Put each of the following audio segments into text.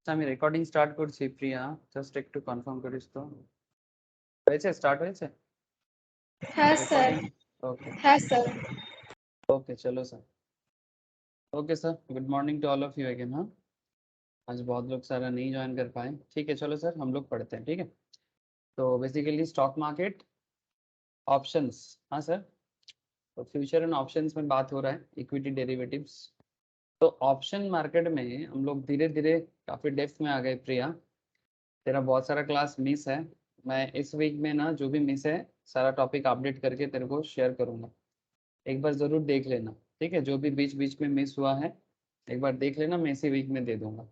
আমি recording start করছি প্রিয়া, just একটু কনফার্ম করিস তো। হয়েছে, স্টার্ট হয়েছে हाँ सर। রেকর্ডিং? ओके हाँ सर। ओके चलो sir. Okay sir, good morning to all of you again. हाँ, आज बहुत लोग सारा नहीं ज्वाइन कर पाए। ठीक है, चलो सर हम लोग पढ़ते हैं। ठीक है, तो बेसिकली स्टॉक मार्केट, ऑप्शंस। हाँ सर, तो फ्यूचर एंड ऑप्शंस में बात हो रहा है, इक्विटी डेरिवेटिव्स। तो ऑप्शन मार्केट में हम लोग धीरे धीरे काफ़ी डेप्थ में आ गए। प्रिया, तेरा बहुत सारा क्लास मिस है। मैं इस वीक में ना जो भी मिस है सारा टॉपिक अपडेट करके तेरे को शेयर करूँगा, एक बार ज़रूर देख लेना। ठीक है, जो भी बीच बीच में मिस हुआ है एक बार देख लेना, मैं इसी वीक में दे दूंगा।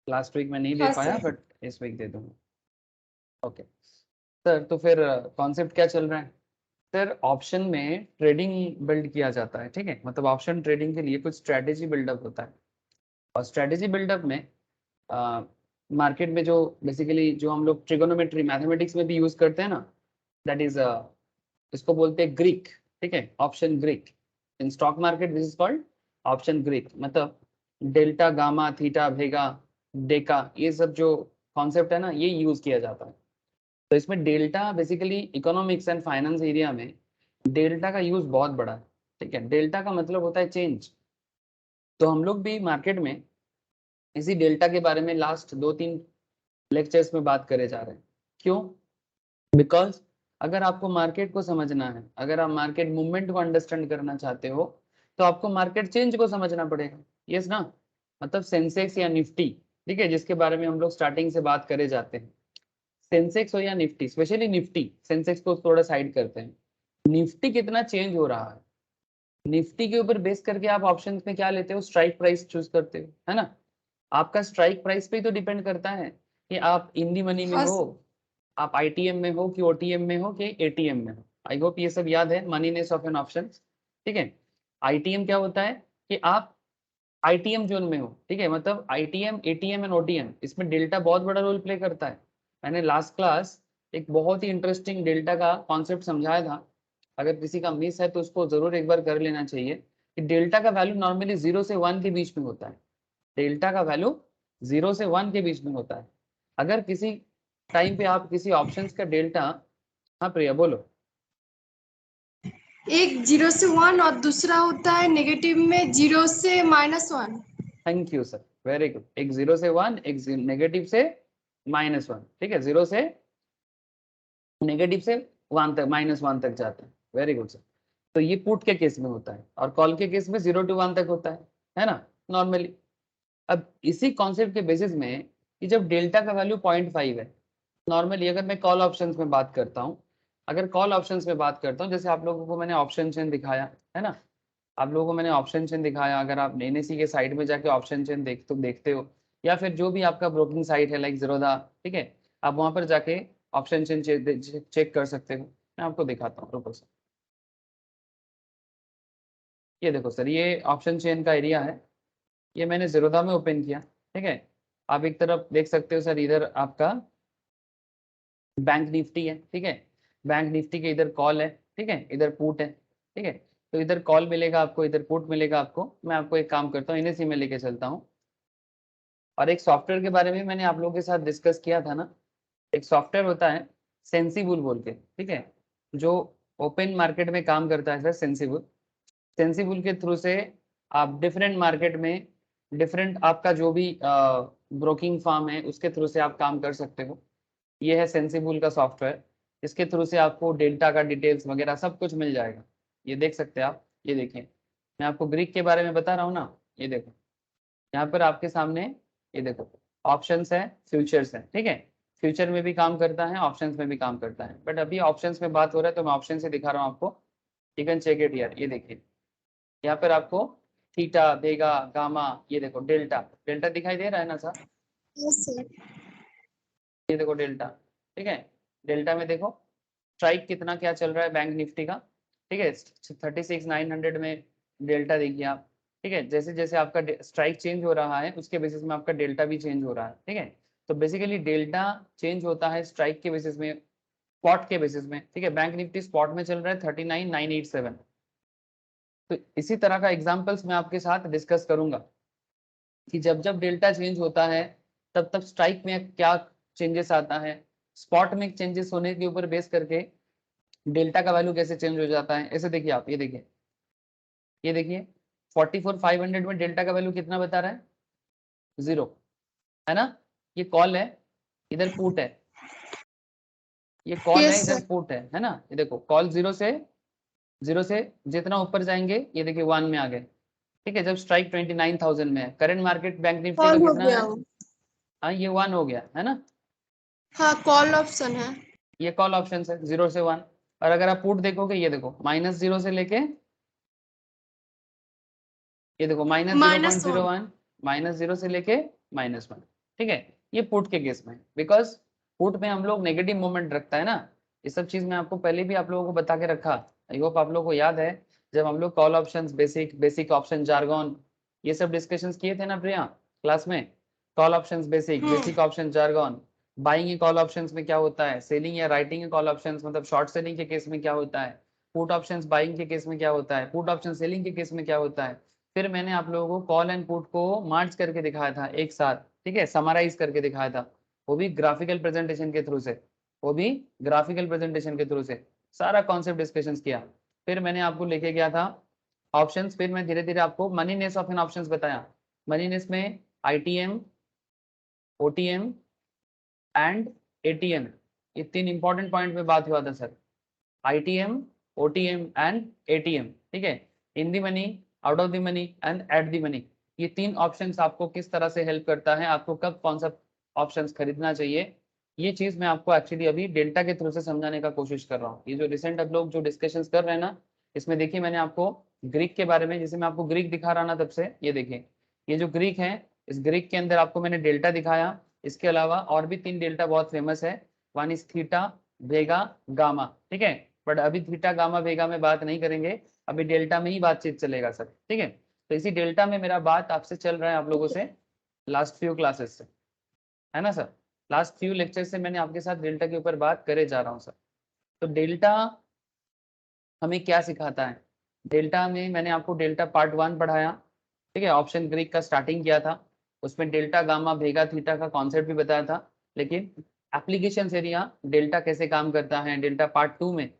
लास्ट वीक में नहीं दे हाँ पाया सर। बट इस वीक दे दूंगा। ओके सर, तो फिर कॉन्सेप्ट क्या चल रहा है सर? ऑप्शन में ट्रेडिंग बिल्ड किया जाता है। ठीक है, मतलब ऑप्शन ट्रेडिंग के लिए कुछ स्ट्रैटेजी बिल्डअप होता है, और स्ट्रैटेजी बिल्डअप में मार्केट में जो बेसिकली जो हम लोग ट्रिगोनोमेट्री मैथमेटिक्स में भी यूज करते हैं ना, दैट इज इसको बोलते हैं ग्रीक। ठीक है, option Greek. In stock market this is called option Greek. मतलब डेल्टा, गामा, थीटा, भेगा, डेका, ये सब जो कॉन्सेप्ट है ना, ये यूज किया जाता है। तो इसमें delta basically economics and finance area में डेल्टा का यूज बहुत बड़ा है। ठीक है, डेल्टा का मतलब होता है चेंज। तो हम लोग भी मार्केट में इसी डेल्टा के बारे में लास्ट 2-3 लेक्चर्स में बात करे जा रहे हैं। क्यों? बिकॉज अगर आपको मार्केट को समझना है, अगर आप मार्केट मूवमेंट को अंडरस्टैंड करना चाहते हो, तो आपको मार्केट चेंज को समझना पड़ेगा। यस ना? मतलब सेंसेक्स या निफ्टी, ठीक है, जिसके बारे में हम लोग स्टार्टिंग से बात करे जाते हैं, सेंसेक्स हो या निफ्टी, स्पेशली निफ्टी, सेंसेक्स को थोड़ा साइड करते हैं। निफ्टी कितना चेंज हो रहा है, निफ्टी के ऊपर बेस करके आप ऑप्शंस में क्या लेते हो? स्ट्राइक प्राइस चूज करते हो, है ना? आपका स्ट्राइक प्राइस पे तो डिपेंड करता है कि आप इन दी मनी में हाँ हो, आप आईटीएम में हो कि ओटीएम में हो कि एटीएम में हो। आई होप ये सब याद है, मनीनेस ऑफ एन ऑप्शन। ठीक है, आईटीएम क्या होता है कि आप आईटीएम जोन में हो। ठीक है, मतलब आईटीएम, एटीएम एंड ओटीएम, इसमें डेल्टा बहुत बड़ा रोल प्ले करता है। मैंने लास्ट क्लास एक बहुत ही इंटरेस्टिंग डेल्टा का कॉन्सेप्ट समझाया था, अगर किसी का मिस है तो उसको जरूर एक बार कर लेना चाहिए। कि डेल्टा का वैल्यू नॉर्मली 0 से 1 के बीच में होता है। डेल्टा का वैल्यू 0 से 1 के बीच में होता है। अगर किसी टाइम पे आप किसी ऑप्शंस का डेल्टा, हाँ प्रिया बोलो। एक 0 से 1 और दूसरा होता है नेगेटिव में 0 से -1। Thank you sir, very good. एक 0 से 1, एक नेगेटिव से -1। ठीक है, 0 से नेगेटिव से 1 तक, -1 तक जाते हैं। Very good sir. तो ये पुट के केस में होता है, और कॉल के केस में 0 to 1 तक होता है ना, नॉर्मली। अब इसी कॉन्सेप्ट के बेसिस में कि जब डेल्टा का वैल्यू 0.5 है, नॉर्मली अगर मैं कॉल ऑप्शंस में बात करता हूँ, अगर कॉल ऑप्शंस में बात करता हूँ, जैसे आप लोगों को मैंने ऑप्शन चेन दिखाया है ना, आप लोगों को मैंने ऑप्शन चेन दिखाया। अगर आप एनएससी के साइट में जाके ऑप्शन चेन देखते हो, या फिर जो भी आपका ब्रोकिंग साइट है लाइक ज़ीरोधा, ठीक है, आप वहां पर जाके ऑप्शन चेन चेक कर सकते हो। मैं आपको दिखाता हूँ, रुको सर। ये देखो सर, ये ऑप्शन चेन का एरिया है, ये मैंने ज़ीरोधा में ओपन किया। ठीक है, आप एक तरफ देख सकते हो सर, इधर आपका बैंक निफ्टी है। ठीक है, बैंक निफ्टी के इधर कॉल है, ठीक है, इधर पुट है। ठीक है, तो इधर कॉल मिलेगा आपको, इधर पुट मिलेगा आपको। मैं आपको एक काम करता हूँ, इन्हें में लेके चलता हूँ। और एक सॉफ्टवेयर के बारे में मैंने आप लोगों के साथ डिस्कस किया था ना, एक सॉफ्टवेयर होता है सेंसिबुल बोल के, ठीक है, जो ओपन मार्केट में काम करता है सर, सेंसिबुल। सेंसिबल के थ्रू से आप डिफरेंट मार्केट में डिफरेंट आपका जो भी ब्रोकिंग फार्म है उसके थ्रू से आप काम कर सकते हो। ये है सेंसिबल का सॉफ्टवेयर, इसके थ्रू से आपको डेल्टा का डिटेल्स वगैरह सब कुछ मिल जाएगा। ये देख सकते हैं आप, ये देखिए, मैं आपको ग्रीक के बारे में बता रहा हूँ ना। ये देखो, यहाँ पर आपके सामने ये देखो, ऑप्शंस है, फ्यूचर्स है। ठीक है, फ्यूचर में भी काम करता है, ऑप्शंस में भी काम करता है, बट अभी ऑप्शंस में बात हो रहा है तो मैं ऑप्शन से दिखा रहा हूँ आपको। यू कैन चेक इट यार, ये देखिए, यहाँ पर आपको थीटा, बेगा, गामा, ये देखो डेल्टा, डेल्टा दिखाई दे रहा है ना सर? Yes sir. ये देखो डेल्टा। ठीक है, डेल्टा में देखो स्ट्राइक कितना क्या चल रहा है बैंक निफ्टी का। ठीक है, 36,900 में डेल्टा देखिए आप। ठीक है, जैसे जैसे आपका स्ट्राइक चेंज हो रहा है उसके बेसिस में आपका डेल्टा भी चेंज हो रहा है। ठीक है, तो बेसिकली डेल्टा चेंज होता है स्ट्राइक के बेसिस में, स्पॉट के बेसिस में। ठीक है, बैंक निफ्टी स्पॉट में चल रहा है 39,987। तो इसी तरह का एग्जाम्पल्स मैं आपके साथ डिस्कस करूंगा कि जब जब डेल्टा चेंज होता है तब स्ट्राइक में क्या चेंजेस आता है, स्पॉट में चेंजेस होने के ऊपर बेस करके डेल्टा का वैल्यू कैसे चेंज हो जाता है। ऐसे देखिए आप, ये देखिए 44,500 में डेल्टा का वैल्यू कितना बता रहा है, 0 है ना। ये कॉल है, इधर पुट है, ये कॉल है, यस इधर सर। पुट है ना। ये देखो कॉल 0 से जितना ऊपर जाएंगे, ये देखिए 1 में आ गए, ठीक है। जब स्ट्राइक 29,000 में है, करंट मार्केट बैंक निफ्टी का कॉल हो कितना गया है, वो। हाँ ये 1 हो गया है ना। हाँ कॉल ऑप्शन है। ये कॉल ऑप्शन है 0 से 1। और अगर आप पुट देखोगे, ये देखो -0 से लेके, ये देखो -1। -0.01, -0 से लेके -1, ठीक है। ये पुट के केस में, बिकॉज पुट में हम लोग नेगेटिव मोमेंट रखता है ना। ये सब चीज मैं आपको पहले भी आप लोगों को बता के रखा, आई होप आप लोगों को याद है। जब हम लोग call options, basic option jargon, ये सब डिस्कशंस किए थे ना प्रिया क्लास में। Call options basic option jargon, buying call options में क्या होता है, सेलिंग या राइटिंग कॉल ऑप्शंस मतलब शॉर्ट सेलिंग के केस में क्या होता है, पुट ऑप्शंस बाइंग के केस में क्या होता है, पुट ऑप्शन सेलिंग के केस में क्या होता है। फिर मैंने आप लोगों को कॉल एंड पुट को मार्च करके दिखाया था एक साथ, ठीक है, समराइज करके दिखाया था, वो भी ग्राफिकल प्रेजेंटेशन के थ्रू से, वो भी ग्राफिकल प्रेजेंटेशन के थ्रू से सारा कॉन्सेप्ट डिस्कशन किया। फिर मैंने आपको लेके गया था ऑप्शंस, फिर मैं धीरे धीरे आपको मनीनेस ऑफ एन ऑप्शंस बताया। मनीनेस में आईटीएम, ओटीएम एंड एटीएम, ये 3 इंपॉर्टेंट पॉइंट पे बात हुआ था sir. ITM, OTM and ATM, ठीक है। In the money, out of the money and at the money, ये 3 ऑप्शंस आपको किस तरह से हेल्प करता है, आपको कब कौन सा ऑप्शंस खरीदना चाहिए, ये चीज मैं आपको एक्चुअली अभी डेल्टा के थ्रू से समझाने का कोशिश कर रहा हूँ। ये जो रिसेंट अब लोग जो डिस्कशंस कर रहे हैं ना, इसमें देखिए मैंने आपको ग्रीक के बारे में, जैसे मैं आपको ग्रीक दिखा रहा ना तब से, ये देखिए ये जो ग्रीक है, इस ग्रीक के अंदर आपको मैंने डेल्टा दिखाया। इसके अलावा और भी 3 डेल्टा बहुत फेमस है, one is theta, Vega, gamma, ठीक है। बट अभी थीटा गामा वेगा में बात नहीं करेंगे, अभी डेल्टा में ही बातचीत चलेगा सर, ठीक है। तो इसी डेल्टा में मेरा बात आपसे चल रहा है आप लोगों से लास्ट फ्यू क्लासेस से, है ना सर। लास्ट फ्यू लेक्चर से मैंने आपके साथ डेल्टा के ऊपर बात करे जा रहा हूँ सर। तो डेल्टा हमें क्या सिखाता है, डेल्टा में मैंने आपको डेल्टा पार्ट 1 पढ़ाया, ठीक है, ऑप्शन ग्रीक का स्टार्टिंग किया था, उसमें डेल्टा गामा भेगा थीटा का कॉन्सेप्ट भी बताया था। लेकिन एप्लीकेशन एरिया डेल्टा कैसे काम करता है, डेल्टा पार्ट 2 में,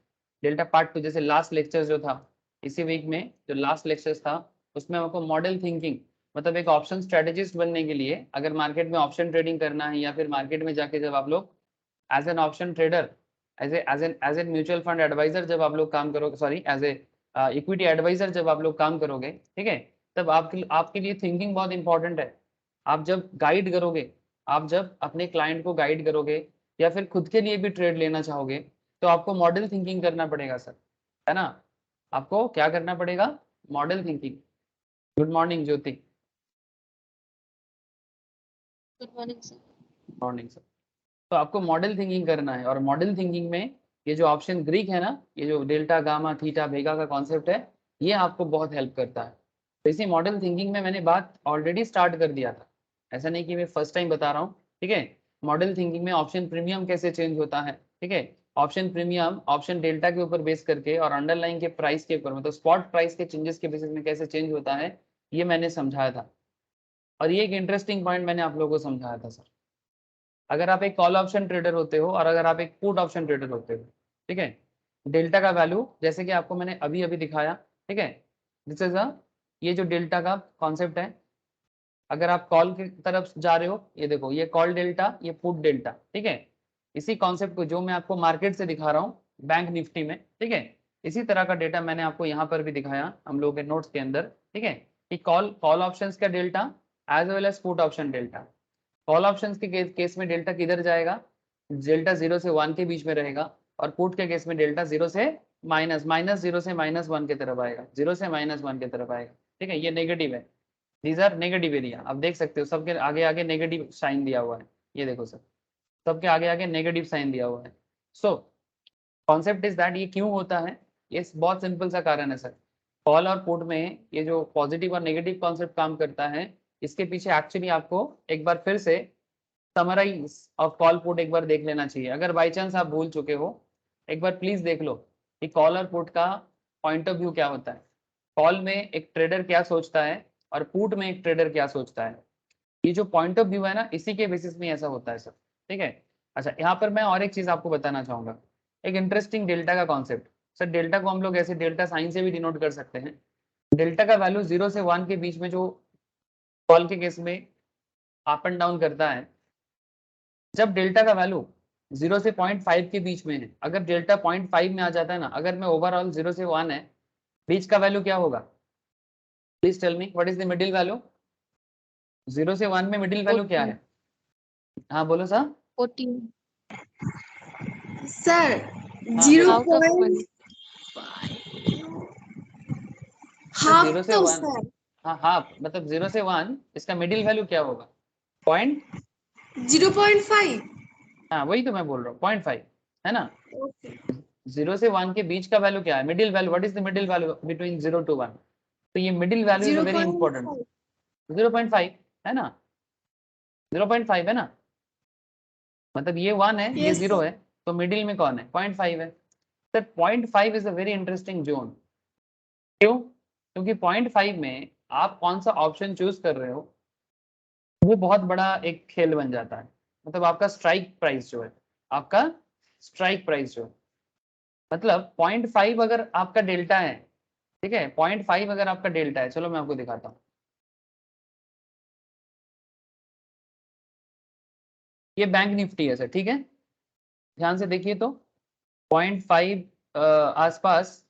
डेल्टा पार्ट 2 जैसे लास्ट लेक्चर जो था इसी वीक में, जो लास्ट लेक्चर था उसमें आपको मॉडल थिंकिंग, मतलब एक ऑप्शन स्ट्रेटेजिस्ट बनने के लिए, अगर मार्केट में ऑप्शन ट्रेडिंग करना है या फिर मार्केट में जाके जब आप लोग as an option trader, as an mutual fund advisor जब आप लोग काम करोगे, sorry as a equity advisor जब आप लोग काम करोगे, ठीक है, तब आपके लिए थिंकिंग बहुत इंपॉर्टेंट है। आप जब गाइड करोगे, आप जब अपने क्लाइंट को गाइड करोगे या फिर खुद के लिए भी ट्रेड लेना चाहोगे, तो आपको मॉडल थिंकिंग करना पड़ेगा सर, है ना। आपको क्या करना पड़ेगा, model thinking. Good morning Jyoti. Good morning sir. Morning sir. तो आपको मॉडल थिंकिंग करना है, और मॉडल थिंकिंग में ये जो ऑप्शन ग्रीक है ना, ये जो डेल्टा गामा थीटा वेगा का कॉन्सेप्ट है, ये आपको बहुत हेल्प करता है। तो इसी मॉडल थिंकिंग में मैंने बात ऑलरेडी स्टार्ट कर दिया था, ऐसा नहीं कि मैं फर्स्ट टाइम बता रहा हूँ, ठीक है। मॉडल थिंकिंग में ऑप्शन प्रीमियम कैसे चेंज होता है, ठीक है। ऑप्शन प्रीमियम ऑप्शन डेल्टा के ऊपर बेस करके और अंडरलाइन के प्राइस के ऊपर, मतलब स्पॉट प्राइस के चेंजेस के बेसिस में कैसे चेंज होता है, ये मैंने समझाया था। और ये एक इंटरेस्टिंग पॉइंट मैंने आप लोगों को समझाया था सर। अगर आप एक कॉल ऑप्शन ट्रेडर होते हो और अगर आप एक पुट ऑप्शन ट्रेडर होते हो, ठीक है, डेल्टा का वैल्यू जैसे कि आपको मैंने अभी अभी दिखाया, ठीक है, दिस इज अ, ये जो डेल्टा का कॉन्सेप्ट है, अगर आप कॉल की तरफ जा रहे हो, ये देखो ये कॉल डेल्टा, ये पुट डेल्टा, ठीक है। इसी कॉन्सेप्ट को जो मैं आपको मार्केट से दिखा रहा हूँ बैंक निफ्टी में, ठीक है, इसी तरह का डेटा मैंने आपको यहाँ पर भी दिखाया हम लोगों के नोट्स के अंदर, ठीक है, कि कॉल ऑप्शंस का delta as well as put option delta. Call options के केस में डेल्टा किधर जाएगा, डेल्टा 0 से 1 के बीच में रहेगा, और पुट के केस में डेल्टा 0 से -0 से -1 की तरफ आएगा, 0 से -1 की तरफ आएगा, ठीक है। ये नेगेटिव है, दीज आर नेगेटिव एरिया, आप देख सकते हो सबके आगे आगे नेगेटिव साइन दिया हुआ है, ये देखो सर, सबके आगे आगे नेगेटिव साइन दिया हुआ है। सो कॉन्सेप्ट इज दैट, ये क्यों होता है, ये बहुत सिंपल सा कारण है सर। कॉल और पुट में ये जो पॉजिटिव और नेगेटिव कॉन्सेप्ट काम करता है, इसके पीछे एक्चुअली आपको एक बार फिर से समराइज ऑफ कॉल पुट एक बार देख लेना चाहिए। अगर बाई चांस आप भूल चुके हो, एक बार प्लीज देख लो कि कॉल और पुट का पॉइंट ऑफ व्यू क्या होता है। कॉल में एक ट्रेडर क्या सोचता है और पुट में एक ट्रेडर क्या सोचता है। ये जो पॉइंट ऑफ व्यू है ना, इसी के बेसिस में ऐसा होता है सर, ठीक है। अच्छा, यहाँ पर मैं और एक चीज आपको बताना चाहूंगा, एक इंटरेस्टिंग डेल्टा का कॉन्सेप्ट। सर डेल्टा को हम लोग ऐसे डेल्टा साइन से भी डिनोट कर सकते हैं। डेल्टा का वैल्यू 0 से 1 के बीच में जो कॉल के केस में अप एंड डाउन करता है, जब डेल्टा का वैल्यू 0 से 0.5 के बीच में है, अगर डेल्टा 0.5 में आ जाता है ना, अगर मैं ओवरऑल 0 से 1 है, बीच का वैल्यू क्या होगा? Please tell me what is the middle value? 0 से 1 में मिडिल वैल्यू क्या है? हाँ बोलो सर। 14 सर हाँ, 0.5 सर हाफ 0 से तो 1, सर हाँ हाफ मतलब 0 से 1, इसका मिडिल वैल्यू क्या होगा? पॉइंट, 0.5। हाँ वही तो मैं बोल रहा हूँ, 0.5 है ना। ओके 0 से 1 के बीच का वैल्यू क्या है? Middle value. What is the middle value between 0 to 1? तो ये middle value is very important. 0.5। 0.5 है ना, 0.5 है ना, मतलब ये 1 है, ये यस 0 सर। है, तो मिडिल में कौन है? 0.5 है। Sir 0.5 is a very interesting zone. क्यों? क्योंकि 0.5 में आप कौन सा ऑप्शन चूज कर रहे हो, वो बहुत बड़ा एक खेल बन जाता है। मतलब आपका स्ट्राइक प्राइस जो है, आपका स्ट्राइक प्राइस जो है, मतलब 0.5 अगर आपका डेल्टा है, ठीक है, 0.5 अगर आपका डेल्टा है, चलो मैं आपको दिखाता हूँ। ये बैंक निफ्टी है सर, ठीक है, ध्यान से देखिए तो 0.5 आसपास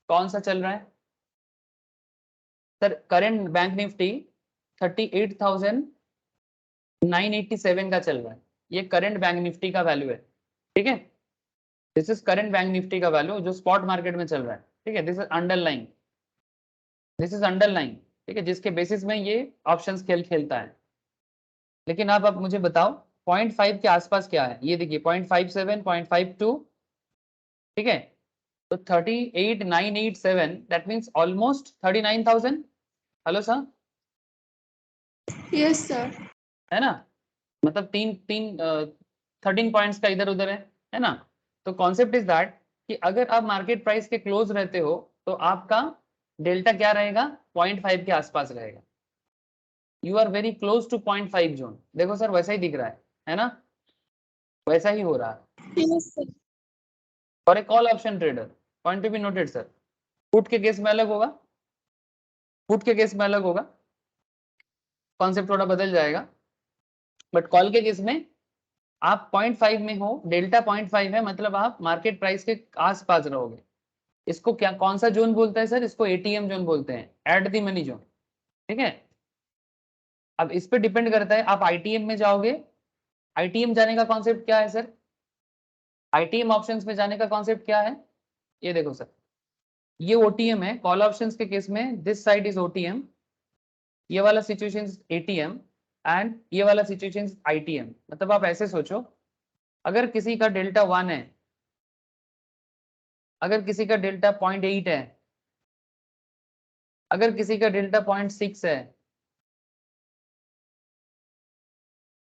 कौन सा चल रहा है सर? करंट बैंक निफ्टी 38,987 का चल रहा है। ये करंट बैंक निफ्टी का वैल्यू है, ठीक है। This is current bank Nifty का वैल्यू जो स्पॉट मार्केट में चल रहा है, ठीक है। This is underline, this is underline, ठीक है, जिसके बेसिस में ये ऑप्शंस खेल खेलता है। लेकिन आप अब मुझे बताओ 0.5 के आसपास क्या है? ये देखिए 0.57, 0.52, ठीक है। तो 38,987 that means almost 39,000। Hello sir, yes sir. है ना, मतलब तीन तीन 13 पॉइंट्स का इधर उधर है ना। तो कॉन्सेप्ट इज दैट कि अगर आप मार्केट प्राइस के क्लोज रहते हो तो आपका डेल्टा क्या रहेगा? 0.5 के आसपास रहेगा। You are very close to 0.5 zone. देखो सर वैसा ही दिख रहा है ना, वैसा ही हो रहा है। Yes sir. और एक call option trader, point to be noted sir, put के केस में अलग होगा, पुट के केस में अलग होगा, कॉन्सेप्ट थोड़ा बदल जाएगा। बट कॉल के केस में आप 0.5 में हो, डेल्टा 0.5 है, मतलब आप मार्केट प्राइस के आसपास रहोगे। इसको क्या, कौन सा जोन बोलता है सर? इसको एटीएम जोन बोलते हैं, एट द मनी जोन, ठीक है। अब इस पे डिपेंड करता है, आप आईटीएम में जाओगे। आईटीएम जाने का कॉन्सेप्ट क्या है सर? आईटीएम ऑप्शंस में जाने का कॉन्सेप्ट क्या है? ये देखो सर, ये ओटीएम है कॉल ऑप्शंस के केस में, दिस साइड इज ओटीएम, ये वाला सिचुएशन एटीएम, एंड ये वाला सिचुएशन आईटीएम। मतलब आप ऐसे सोचो, अगर किसी का डेल्टा 1 है, अगर किसी का डेल्टा 0.8 है, अगर किसी का डेल्टा 0.6 है,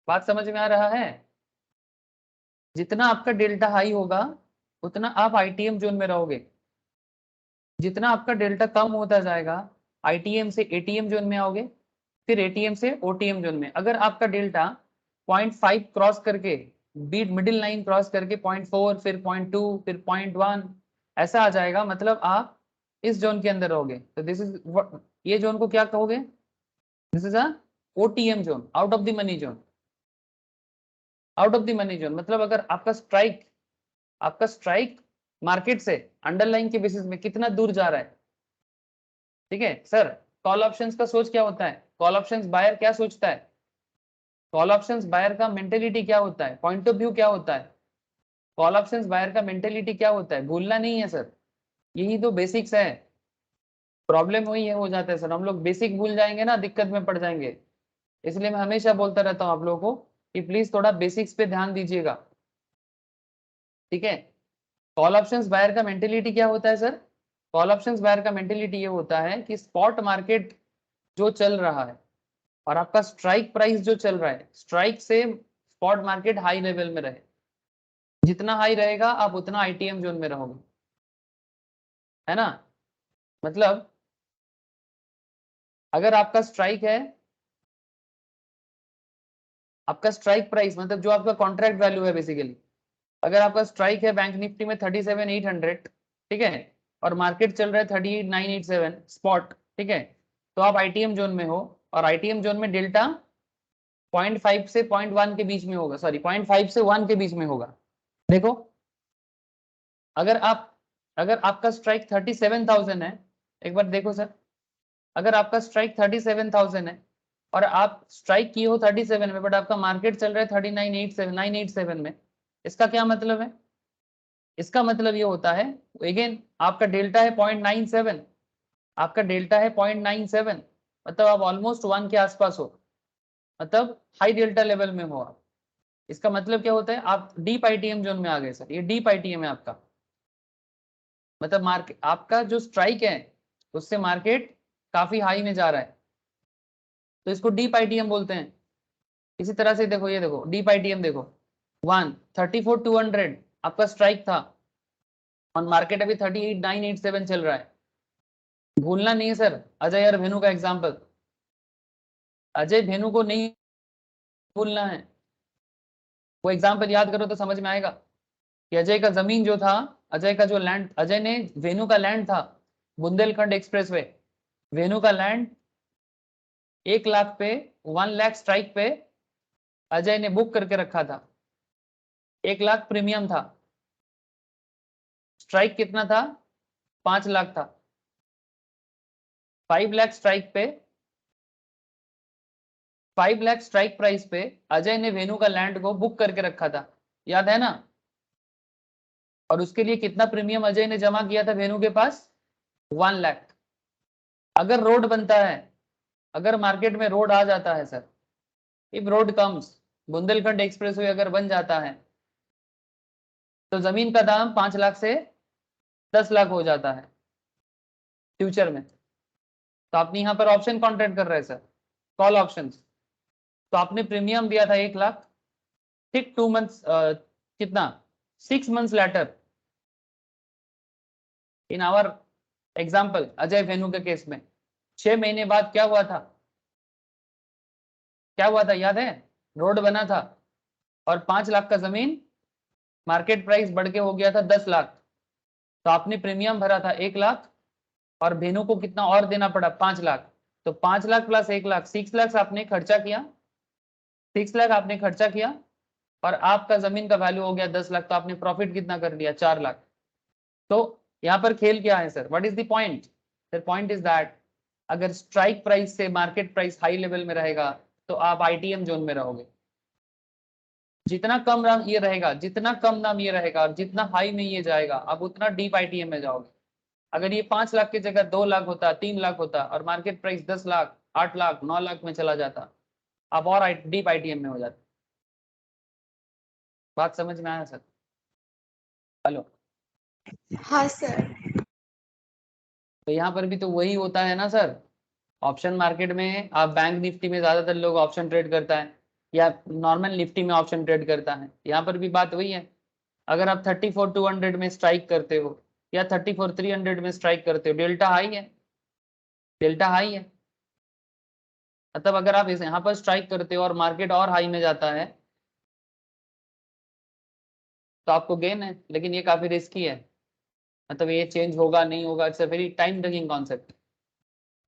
बात समझ में आ रहा है? जितना आपका डेल्टा हाई होगा उतना आप आईटीएम जोन में रहोगे, जितना आपका डेल्टा कम होता जाएगा आईटीएम से एटीएम जोन में आओगे, फिर एटीएम से ओटीएम जोन में। अगर आपका डेल्टा 0.5 क्रॉस करके, बीट मिडिल लाइन क्रॉस करके 0.4, फिर 0.2, फिर 0.1 ऐसा आ जाएगा, मतलब आप इस जोन के अंदर रहोगे। तो दिस इज, ये जोन को क्या कहोगे? This is a OTM zone, out of the money zone, out of the money zone. मतलब अगर आपका स्ट्राइक मार्केट से अंडरलाइन के बेसिस में कितना दूर जा रहा है, ठीक है सर। कॉल ऑप्शंस का सोच क्या होता है? कॉल ऑप्शंस बायर क्या सोचता है? कॉल ऑप्शंस बायर का मेंटेलिटी क्या होता है? पॉइंट ऑफ व्यू क्या होता है? कॉल ऑप्शंस बायर का मेंटेलिटी क्या होता है? भूलना नहीं है सर, यही तो बेसिक्स है। प्रॉब्लम वही है, हो जाता है सर, हम लोग बेसिक भूल जाएंगे ना, दिक्कत में पड़ जाएंगे। इसलिए मैं हमेशा बोलता रहता हूँ आप लोगों को कि प्लीज थोड़ा बेसिक्स पे ध्यान दीजिएगा, ठीक है। कॉल ऑप्शंस बायर का मेंटेलिटी क्या होता है सर? कॉल ऑप्शंस बायर का मेंटेलिटी ये होता है कि स्पॉट मार्केट जो चल रहा है और आपका स्ट्राइक प्राइस जो चल रहा है, स्ट्राइक से स्पॉट मार्केट हाई लेवल में रहे। जितना हाई रहेगा आप उतना आईटीएम जोन में रहोगे, है ना। मतलब अगर आपका स्ट्राइक है आपका स्ट्राइक प्राइस मतलब जो आपका कॉन्ट्रैक्ट वैल्यू है बेसिकली, अगर आपका स्ट्राइक है बैंक निफ्टी में 37,800, ठीक है, और मार्केट चल रहा है 38,987 स्पॉट, ठीक है, तो आप आईटीएम जोन में हो, और आईटीएम जोन में डेल्टा 0.5 से 0.1 के बीच में होगा, सॉरी 0.5 से 1 के बीच में होगा। देखो अगर आपका स्ट्राइक 37,000 है, एक बार देखो सर, अगर आपका स्ट्राइक 37,000 है और आप स्ट्राइक किए हो 37 में, बट आपका मार्केट चल रहा है 39,987 में, इसका क्या मतलब है? इसका मतलब ये होता है, अगेन आपका डेल्टा है 0.97, आपका डेल्टा है 0.97, मतलब आप ऑलमोस्ट 1 के आसपास हो, मतलब हाई डेल्टा लेवल में हो आप। इसका मतलब क्या होता है, आप डीप आईटीएम जोन में आ गए सर, ये डीप आईटीएम है आपका, मतलब मार्केट आपका जो स्ट्राइक है उससे मार्केट काफी हाई में जा रहा है, तो इसको डीप आईटीएम बोलते हैं। इसी तरह से देखो, ये देखो डीप आईटीएम देखो, 134,200 आपका स्ट्राइक था और मार्केट अभी 38,987 चल रहा है। भूलना नहीं है सर अजय और भेनु का एग्जांपल, अजय भेनु को नहीं भूलना है, वो एग्जांपल याद करो तो समझ में आएगा कि अजय का जमीन जो था, अजय का जो लैंड, अजय ने वेनु का लैंड था बुंदेलखंड एक्सप्रेसवे, वेनु का लैंड 1 लाख पे, 1 लाख स्ट्राइक पे अजय ने बुक करके रखा था, 1 लाख प्रीमियम था, स्ट्राइक कितना था? 5 लाख था, 5 लाख स्ट्राइक पे, 5 लाख स्ट्राइक प्राइस पे अजय ने वेनु का लैंड को बुक करके रखा था, याद है ना? और उसके लिए कितना प्रीमियम अजय ने जमा किया था वेनु के पास? 1 लाख। अगर रोड बनता है, अगर मार्केट में रोड आ जाता है sir, if road comes, Bundelkhand expressway अगर बन जाता है, तो जमीन का दाम 5 लाख से 10 लाख हो जाता है फ्यूचर में। तो आपने यहाँ पर ऑप्शन कॉन्ट्रैक्ट कर रहे हैं सर, कॉल ऑप्शंस, तो आपने प्रीमियम दिया था 1 लाख, ठीक 2 मंथ्स कितना 6 months later, in our example Ajay Venu के केस में 6 महीने बाद क्या हुआ था? क्या हुआ था याद है? रोड बना था और 5 लाख का जमीन मार्केट प्राइस बढ़ के हो गया था 10 लाख, तो आपने प्रीमियम भरा था 1 लाख और भेनु को कितना और देना पड़ा? 5 लाख, तो 5 लाख प्लस 1 लाख 6 लाख आपने खर्चा किया, 6 लाख आपने खर्चा किया और आपका जमीन का वैल्यू हो गया 10 लाख, तो आपने प्रॉफिट कितना कर लिया? 4 लाख। तो यहाँ पर खेल क्या है sir? What is the point? Sir point is that अगर स्ट्राइक प्राइस से मार्केट प्राइस हाई लेवल में रहेगा तो आप आईटीएम जोन में रहोगे, जितना कम दाम ये रहेगा, जितना कम दाम ये रहेगा और जितना हाई में ये जाएगा आप उतना डीप आईटीएम में जाओगे। अगर ये 5 लाख की जगह 2 लाख होता, 3 लाख होता और मार्केट प्राइस 10 लाख 8 लाख 9 लाख में चला जाता, आप और डीप आईटीएम में हो जाते। बात समझ में आया सर? हेलो, हाँ सर। तो यहाँ पर भी तो वही होता है ना सर, ऑप्शन मार्केट में आप बैंक निफ्टी में ज्यादातर लोग ऑप्शन ट्रेड करता है या नॉर्मल निफ्टी में ऑप्शन ट्रेड करता है, यहाँ पर भी बात वही है। अगर आप 34,200 में स्ट्राइक करते हो या 34,300 में स्ट्राइक करते हो, डेल्टा हाई है, डेल्टा हाई है, मतलब अगर आप इस यहाँ पर स्ट्राइक करते हो और मार्केट और हाई में जाता है तो आपको गेन है, लेकिन ये काफी रिस्की है, मतलब ये चेंज होगा नहीं होगा, it's a very time taking concept,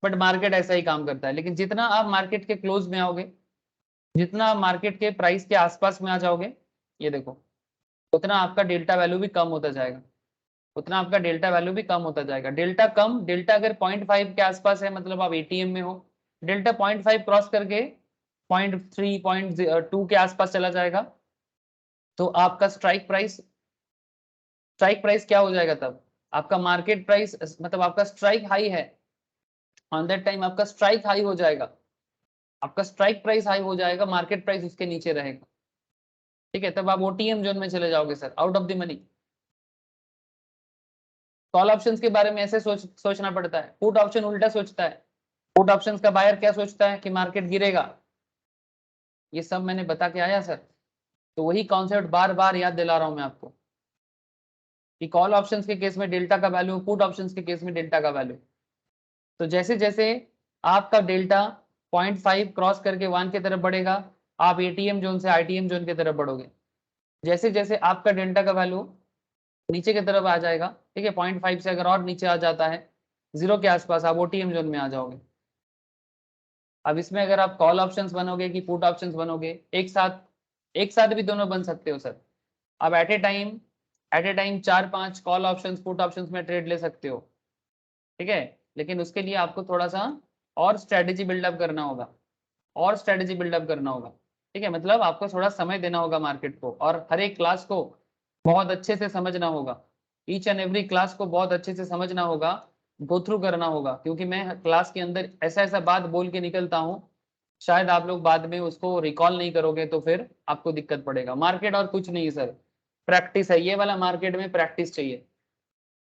but market ऐसा ही काम करता है। लेकिन जितना आप मार्केट के क्लोज में आओगे, जितना आप मार्केट के प्राइस के आसपास में आ जाओगे, ये देखो, उतना आपका डेल्टा वैल्यू भी कम होता जाएगा, उतना आपका डेल्टा वैल्यू भी कम होता जाएगा। डेल्टा कम, डेल्टा अगर 0.5 के आसपास है मतलब आप एटीएम में हो, डेल्टा 0.5 क्रॉस करके 0.3 0.2 के आसपास चला जाएगा तो आपका स्ट्राइक प्राइस क्या हो जाएगा? तब आपका मार्केट प्राइस, मतलब आपका स्ट्राइक हाई है, ऑन दैट टाइम आपका स्ट्राइक हाई हो जाएगा, आपका स्ट्राइक प्राइस हाई हो जाएगा, मार्केट प्राइस उसके नीचे रहेगा, ठीक है, तब आप ओटीएम जोन में चले जाओगे sir, out of the money. Call options के बारे में ऐसे सोचना पड़ता है, पुट ऑप्शन उल्टा सोचता है, पुट ऑप्शंस का बायर क्या सोचता है कि मार्केट गिरेगा, ये सब मैंने बता के आया सर। तो वही कॉन्सेप्ट बार बार याद दिला रहा हूं मैं आपको कि कॉल ऑप्शंस के केस में डेल्टा का वैल्यू, पुट ऑप्शंस के केस में डेल्टा का वैल्यू। तो जैसे जैसे आपका डेल्टा 0.5 क्रॉस करके 1 की तरफ बढ़ेगा, आप एटीएम जोन से आईटीएम जोन की तरफ बढ़ोगे। जैसे जैसे आपका डेल्टा का वैल्यू नीचे की तरफ आ जाएगा, ठीक है, 0.5 से अगर और नीचे आ जाता है 0 के आसपास, आप ओटीएम जोन में आ जाओगे। अब इसमें अगर आप कॉल ऑप्शंस बनोगे कि पुट ऑप्शंस बनोगे, एक साथ भी दोनों बन सकते हो सर। अब at a time 4-5 call options put options में ट्रेड ले सकते हो, ठीक है। लेकिन उसके लिए आपको थोड़ा सा और स्ट्रेटेजी बिल्डअप करना होगा, ठीक है। मतलब आपको थोड़ा समय देना होगा मार्केट को, और हर एक क्लास को बहुत अच्छे से समझना होगा, ईच एंड एवरी क्लास को बहुत अच्छे से समझना होगा, गो थ्रू करना होगा। क्योंकि मैं क्लास के अंदर ऐसा ऐसा बात बोल के निकलता हूँ, शायद आप लोग बाद में उसको रिकॉल नहीं करोगे तो फिर आपको दिक्कत पड़ेगा। मार्केट और कुछ नहीं है सर, प्रैक्टिस है ये वाला, मार्केट में प्रैक्टिस चाहिए,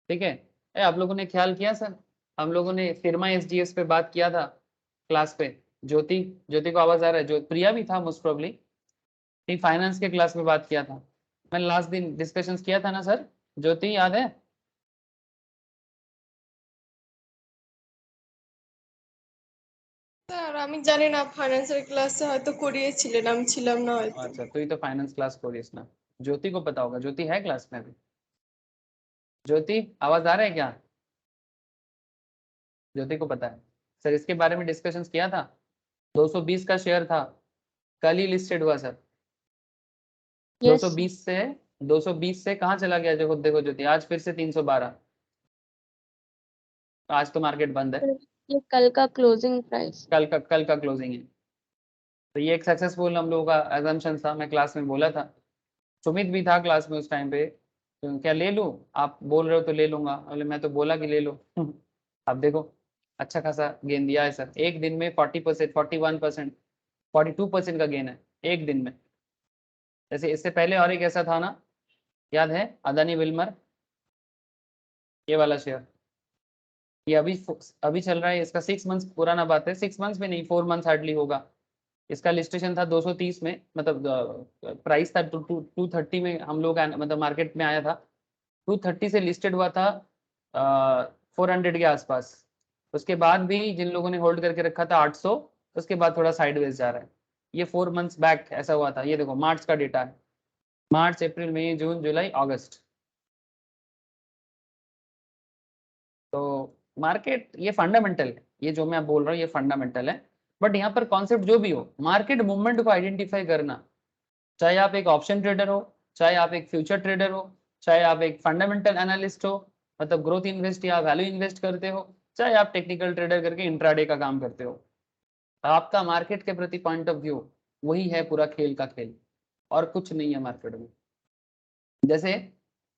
ठीक है। आप लोगों ने ख्याल किया सर, हम लोगों ने फिरमा एसडीएस पे बात किया था क्लास पे। ज्योति को आवाज आ रहा है? जो प्रिया भी था मोस्ट प्रोबेबली, नहीं, फाइनेंस के क्लास में बात किया था मैंने लास्ट दिन, डिस्कशंस किया था ना सर? ज्योति याद है? স্যার আমি জানি না ফাইন্যান্সের ক্লাসে হয়তো করিয়েছিলেন, আমি ছিলাম না হয়তো। अच्छा, तू ही तो फाइनेंस क्लास कोरियस ना, ज्योति को पता होगा, ज्योति है क्लास में अभी? ज्योति आवाज आ रहा है क्या? ज्योति को पता है सर, इसके बारे में डिस्कशंस किया था। 220 का शेयर था, कल ही लिस्टेड हुआ सर। यस 220 से कहाँ चला गया? देखो देखो ज्योति, आज फिर से 312। आज तो मार्केट बंद है, ये कल का क्लोजिंग प्राइस। कल का क्लोजिंग है। तो ये एक सक्सेसफुल हम लोगों का एजम्पशन था, मैं क्लास में बोला था, सुमित भी था क्लास में उस टाइम पे। तो क्या ले लूं? आप बोल रहे हो तो ले लूंगा, बोले मैं तो बोला कि ले लो। अब देखो अच्छा खासा गेन दिया है सर, एक दिन में 40%, 41%, 42% का गेन है एक दिन में। जैसे इससे पहले और एक ऐसा था ना, याद है, अदानी विल्मर, ये वाला शेयर, ये अभी चल रहा है, इसका 6 मंथ्स पुराना बात है, 6 मंथ्स में नहीं, 4 मंथ्स हार्डली होगा। इसका लिस्टेशन था 230 में, मतलब प्राइस था 230 में, हम लोग मतलब मार्केट में आया था 230 से, लिस्टेड हुआ था 400 के आसपास। उसके बाद भी जिन लोगों ने होल्ड करके रखा था 800, उसके बाद थोड़ा साइडवेज जा रहा है। ये 4 मंथ्स बैक ऐसा हुआ था। ये देखो मार्च का डेटा है, मार्च अप्रैल मई जून जुलाई अगस्त। तो मार्केट ये फंडामेंटल है, ये जो मैं बोल रहा हूँ ये फंडामेंटल है। बट यहाँ पर कॉन्सेप्ट जो भी हो, मार्केट मूवमेंट को आइडेंटिफाई करना, चाहे आप एक ऑप्शन ट्रेडर हो, चाहे आप एक फ्यूचर ट्रेडर हो, चाहे आप एक फंडामेंटल एनालिस्ट हो, मतलब ग्रोथ इन्वेस्ट या वैल्यू इन्वेस्ट करते हो, चाहे आप टेक्निकल ट्रेडर करके इंट्राडे का काम करते हो, आपका मार्केट के प्रति पॉइंट ऑफ व्यू वही है पूरा खेल का खेल, और कुछ नहीं है मार्केट में। जैसे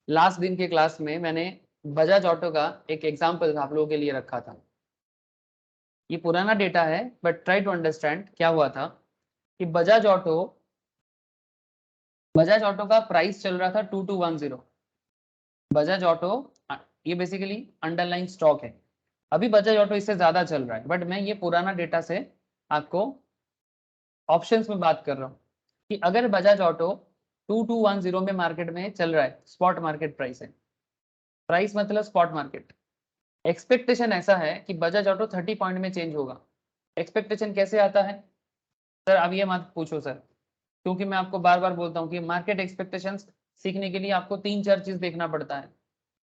लास्ट दिन के क्लास में मैंने बजाज ऑटो का एक एग्जाम्पल आप लोगों के लिए रखा था। ये पुराना डेटा है, बट ट्राई टू अंडरस्टैंड क्या हुआ था कि बजाज ऑटो का प्राइस चल रहा था 2210। बजाज ऑटो, ये बेसिकली अंडरलाइन स्टॉक है। अभी बजाज ऑटो इससे ज्यादा चल रहा है, बट मैं ये पुराना डेटा से आपको ऑप्शंस में बात कर रहा हूँ कि अगर बजाज ऑटो 2210 में मार्केट में चल रहा है, स्पॉट मार्केट प्राइस है, प्राइस मतलब स्पॉट मार्केट, एक्सपेक्टेशन ऐसा है कि बजाज ऑटो 30 पॉइंट में चेंज होगा। एक्सपेक्टेशन कैसे आता है सर? अब ये मत पूछो सर, क्योंकि मैं आपको बार बार बोलता हूँ कि मार्केट एक्सपेक्टेशंस सीखने के लिए आपको 3-4 चीज देखना पड़ता है।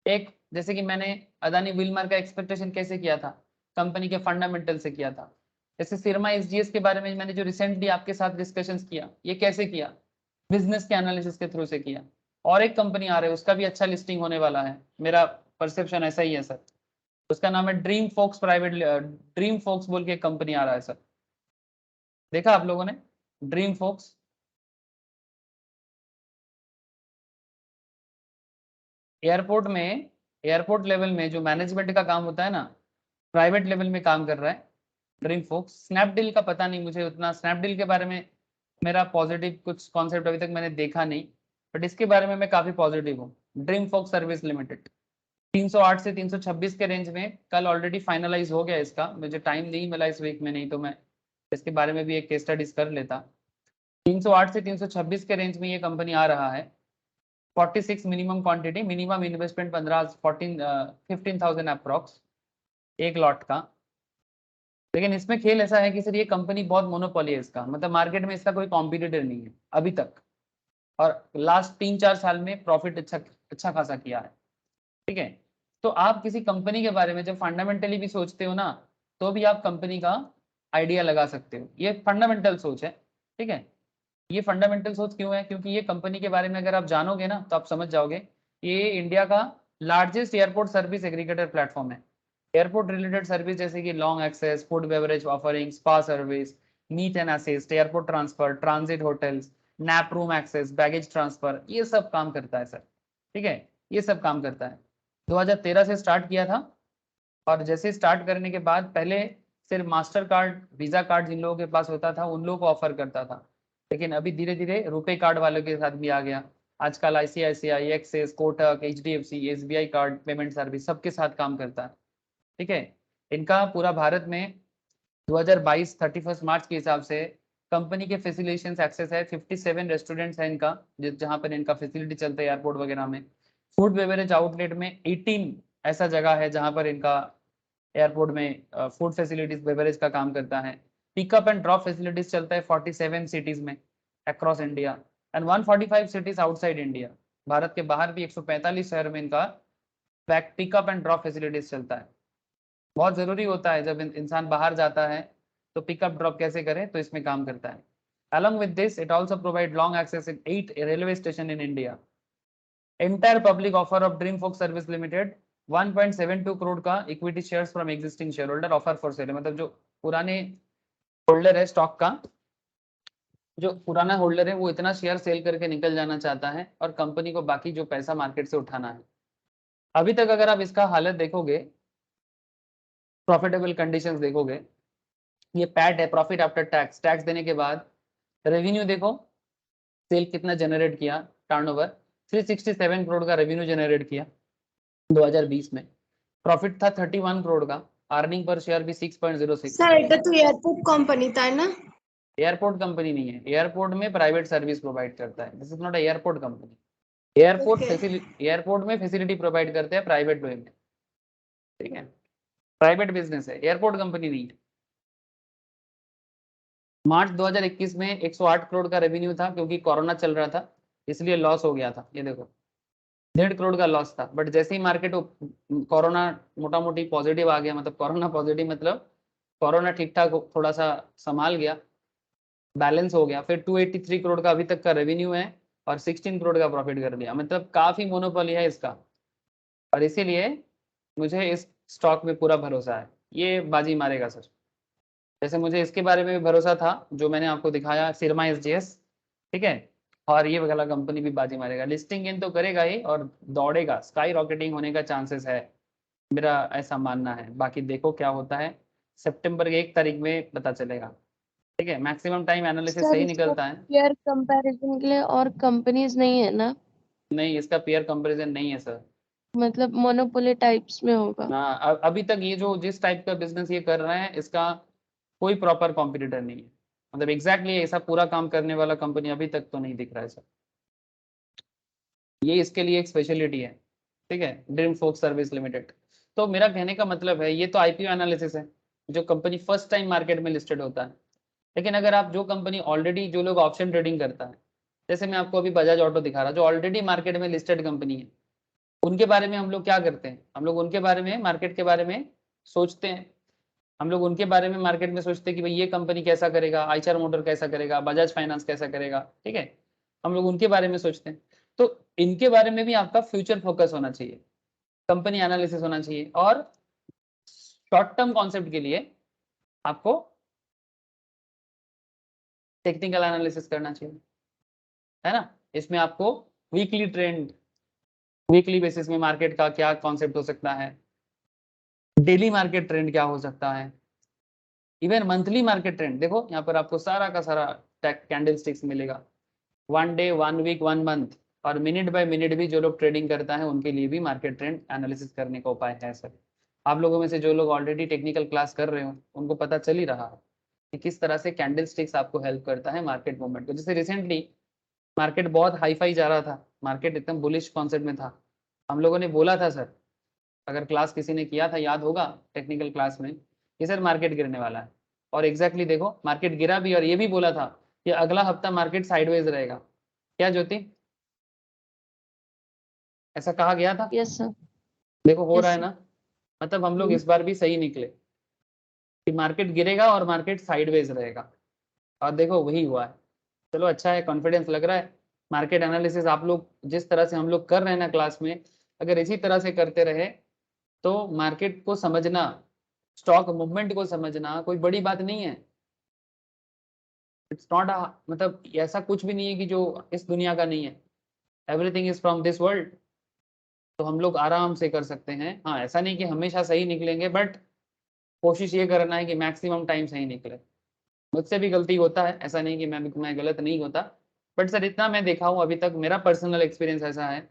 एक, जैसे कि मैंने अदानी विल्मर का एक्सपेक्टेशन कैसे किया था, कंपनी के फंडामेंटल से किया था। जैसे सिरमा एसजीएस के बारे में मैंने जो रिसेंटली आपके साथ डिस्कशंस किया, ये कैसे किया? बिजनेस के एनालिसिस के थ्रू से किया। और एक कंपनी आ रहा है, उसका भी अच्छा लिस्टिंग होने वाला है, मेरा परसेप्शन ऐसा ही है सर। उसका नाम है DreamFolks private, DreamFolks बोल के एक कंपनी आ रहा है सर, देखा आप लोगों ने ड्रीम फोक्स? एयरपोर्ट लेवल में जो मैनेजमेंट का काम होता है ना, प्राइवेट लेवल में काम कर रहा है ड्रीम फोक्स। स्नैपडील का पता नहीं मुझे उतना, स्नैपडील के बारे में मेरा पॉजिटिव कुछ कॉन्सेप्ट अभी तक मैंने देखा नहीं, बट इसके बारे में मैं काफी पॉजिटिव हूँ। ड्रीम फोक्स सर्विस लिमिटेड 308 से 326 के रेंज में कल ऑलरेडी फाइनलाइज हो गया इसका, मुझे टाइम नहीं मिला इस वीक में, नहीं तो मैं इसके बारे में भी एक केस स्टडीज कर लेता। 308 से 326 के रेंज में ये कंपनी आ रहा है। 46 minimum quantity, minimum investment 15 14 15,000 approx एक लॉट का। लेकिन इसमें खेल ऐसा है कि सर ये कंपनी बहुत मोनोपोली है इसका, मतलब मार्केट में इसका कोई कॉम्पिटिटर नहीं है अभी तक, और लास्ट 3-4 साल में प्रॉफिट अच्छा खासा किया है। ठीक है, तो आप किसी कंपनी के बारे में जब फंडामेंटली भी सोचते हो ना, तो भी आप कंपनी का आइडिया लगा सकते हो। ये फंडामेंटल सोच है। ठीक है, ये फंडामेंटल सोच क्यों है? क्योंकि ये कंपनी के बारे में अगर आप जानोगे ना तो आप समझ जाओगे। ये इंडिया का largest airport service aggregator platform है। एयरपोर्ट रिलेटेड सर्विस जैसे कि lounge access, food beverage offering, spa service, meet and assist, airport transfer, transit hotels, nap room access, baggage transfer, ये सब काम करता है सर। ठीक है, ये सब काम करता है। 2013 से स्टार्ट किया था, और जैसे स्टार्ट करने के बाद पहले सिर्फ मास्टर कार्ड, वीजा कार्ड जिन लोगों के पास होता था उन लोगों को ऑफर करता था, लेकिन अभी धीरे धीरे रुपे कार्ड वालों के साथ भी आ गया। आजकल ICICI, axis, Kotak, HDFC, SBI card payment service सबके साथ काम करता है। ठीक है, इनका पूरा भारत में 2022 31 मार्च के हिसाब से कंपनी के फैसिलिटेशन एक्सेस है 57 रेस्टोरेंट्स है इनका, जहाँ पर इनका फैसिलिटी चलता है एयरपोर्ट वगैरह में। फूड बेवरेज आउटलेट में 18 ऐसा जगह है जहाँ पर इनका एयरपोर्ट में फूड फैसिलिटीज बेवरेज का काम करता है। पिकअप एंड ड्रॉप फैसिलिटीज चलता है 47 सिटीज में across India and 145 cities outside India. Bharat के बाहर भी 145 शहर में इनका back pickup and drop facilities चलता है। बहुत जरूरी होता है जब इंसान बाहर जाता है तो पिकअप ड्रॉप कैसे करे, तो इसमें काम करता है। Along with this, it also provide long access in 8 railway station in India. Entire public offer of Dreamfolk Service Limited 1.72 crore का equity shares from existing share holder offer for sale, मतलब जो पुराने होल्डर है स्टॉक का, जो पुराना holder है वो इतना शेयर सेल करके निकल जाना चाहता है और कंपनी को बाकी जो पैसा मार्केट से उठाना है। अभी तक अगर आप इसका हालत देखोगे, प्रॉफिटेबल कंडीशंस देखोगे, ये पैट है, प्रॉफिट आफ्टर टैक्स, टैक्स देने के बाद रेवेन्यू देखो, सेल कितना जनरेट किया, टर्नओवर 367 करोड़ का रेवेन्यू जनरेट किया 2020 में। प्रॉफिट था 31 करोड़ का, अर्निंग पर शेयर भी 6.06। স্যার এটা তো এয়ারপোর্ট কোম্পানি তাই না? एयरपोर्ट कंपनी नहीं है, एयरपोर्ट में प्राइवेट सर्विस प्रोवाइड करता है। This is not airport company. Airport Okay. Facility, airport में फैसिलिटी प्रोवाइड करते हैं प्राइवेट वे में। ठीक है, प्राइवेट बिजनेस है, एयरपोर्ट कंपनी नहीं है। मार्च 2021 में 108 करोड़ का रेवेन्यू था, क्योंकि कोरोना चल रहा था इसलिए लॉस हो गया था। ये देखो 1.5 करोड़ का लॉस था, बट जैसे ही मार्केट कोरोना मोटा मोटी पॉजिटिव आ गया, मतलब कोरोना पॉजिटिव मतलब कोरोना ठीक ठाक थोड़ा सा संभाल गया, बैलेंस हो गया, फिर 283 करोड़ का अभी तक का रेवेन्यू है और 16 करोड़ का प्रॉफिट कर दिया। मतलब काफी मोनोपोली है इसका, और इसीलिए मुझे इस स्टॉक में पूरा भरोसा है, ये बाजी मारेगा सर। जैसे मुझे इसके बारे में भी भरोसा था जो मैंने आपको दिखाया, सिरमा SGS। ठीक है, और ये वाला कंपनी भी बाजी मारेगा, लिस्टिंग इन तो करेगा ही और दौड़ेगा, स्काई रॉकेटिंग होने का चांसेस है, मेरा ऐसा मानना है। बाकी देखो क्या होता है, सितंबर की 1 तारीख में पता चलेगा। ठीक है, मैक्सिमम टाइम एनालिसिस सर सही इसका निकलता है। पेयर कंपैरिजन के लिए और कंपनीज नहीं है ना? नहीं, इसका पेयर कंपैरिजन नहीं है सर। मतलब मोनोपोली टाइप्स में होगा। ना, अभी तक ये जो जिस टाइप का बिजनेस ये कर रहे हैं इसका कोई प्रॉपर कॉम्पिटिटर नहीं है, मतलब एग्जैक्टली ऐसा पूरा काम करने वाला कंपनी अभी तक तो नहीं दिख रहा है सर। ये इसके लिए एक स्पेशलिटी है। ठीक है, ड्रीम फोक सर्विस लिमिटेड। तो मेरा कहने का मतलब है, ये तो IPO एनालिसिस है, जो कंपनी फर्स्ट टाइम मार्केट में लिस्टेड होता है। लेकिन अगर आप जो कंपनी ऑलरेडी, जो लोग ऑप्शन ट्रेडिंग करता है, जैसे मैं आपको अभी बजाज ऑटो दिखा रहा, जो ऑलरेडी मार्केट में लिस्टेड कंपनी है, उनके बारे में हम लोग क्या करते हैं, हम लोग उनके बारे में, मार्केट के बारे में सोचते हैं। हम लोग उनके बारे में मार्केट में सोचते हैं कि भाई ये कंपनी कैसा करेगा, आईचआर मोटर कैसा करेगा, बजाज फाइनेंस कैसा करेगा। ठीक है, हम लोग उनके बारे में सोचते हैं। तो इनके बारे में भी आपका फ्यूचर फोकस होना चाहिए, कंपनी एनालिसिस होना चाहिए, और शॉर्ट टर्म कॉन्सेप्ट के लिए आपको टेक्निकल एनालिसिस करना चाहिए, है ना। इसमें आपको वीकली ट्रेंड, वीकली बेसिस में मार्केट का क्या कॉन्सेप्ट हो सकता है, डेली मार्केट ट्रेंड क्या हो सकता है, इवन मंथली मार्केट ट्रेंड। देखो यहाँ पर आपको सारा का सारा कैंडल स्टिक्स मिलेगा, 1 डे, 1 वीक, 1 मंथ, और मिनट बाय मिनट भी जो लोग ट्रेडिंग करता है उनके लिए भी मार्केट ट्रेंड एनालिसिस करने का उपाय है सर। आप लोगों में से जो लोग ऑलरेडी टेक्निकल क्लास कर रहे हो उनको पता चल ही रहा है कि किस तरह से कैंडल स्टिक्स आपको हेल्प करता है मार्केट मूवमेंट को। जैसे रिसेंटली मार्केट बहुत हाई फाई जा रहा था, मार्केट एकदम बुलिश कॉन्सेप्ट में था, हम लोगों ने बोला था सर, अगर क्लास किसी ने किया था याद होगा टेक्निकल क्लास में, कि सर मार्केट गिरने वाला है, और एग्जैक्टली देखो मार्केट गिरा भी, और ये भी बोला था कि अगला हफ्ता मार्केट साइडवेज रहेगा। क्या ज्योति, ऐसा कहा गया था? Yes sir. देखो हो Yes, रहा है sir. ना, मतलब हम लोग इस बार भी सही निकले कि मार्केट गिरेगा और मार्केट साइडवेज रहेगा, और देखो वही हुआ है। चलो अच्छा है, कॉन्फिडेंस लग रहा है। मार्केट एनालिसिस आप लोग जिस तरह से हम लोग कर रहे हैं ना क्लास में, अगर इसी तरह से करते रहे तो मार्केट को समझना, स्टॉक मूवमेंट को समझना कोई बड़ी बात नहीं है। इट्स नॉट मतलब ऐसा कुछ भी नहीं है कि जो इस दुनिया का नहीं है, everything is from this world. तो हम लोग आराम से कर सकते हैं। हाँ, ऐसा नहीं कि हमेशा सही निकलेंगे, बट कोशिश ये करना है कि मैक्सिमम टाइम सही निकले। मुझसे भी गलती होता है, ऐसा नहीं कि मैं गलत नहीं होता, बट सर इतना मैं देखा हूँ अभी तक, मेरा पर्सनल एक्सपीरियंस ऐसा है,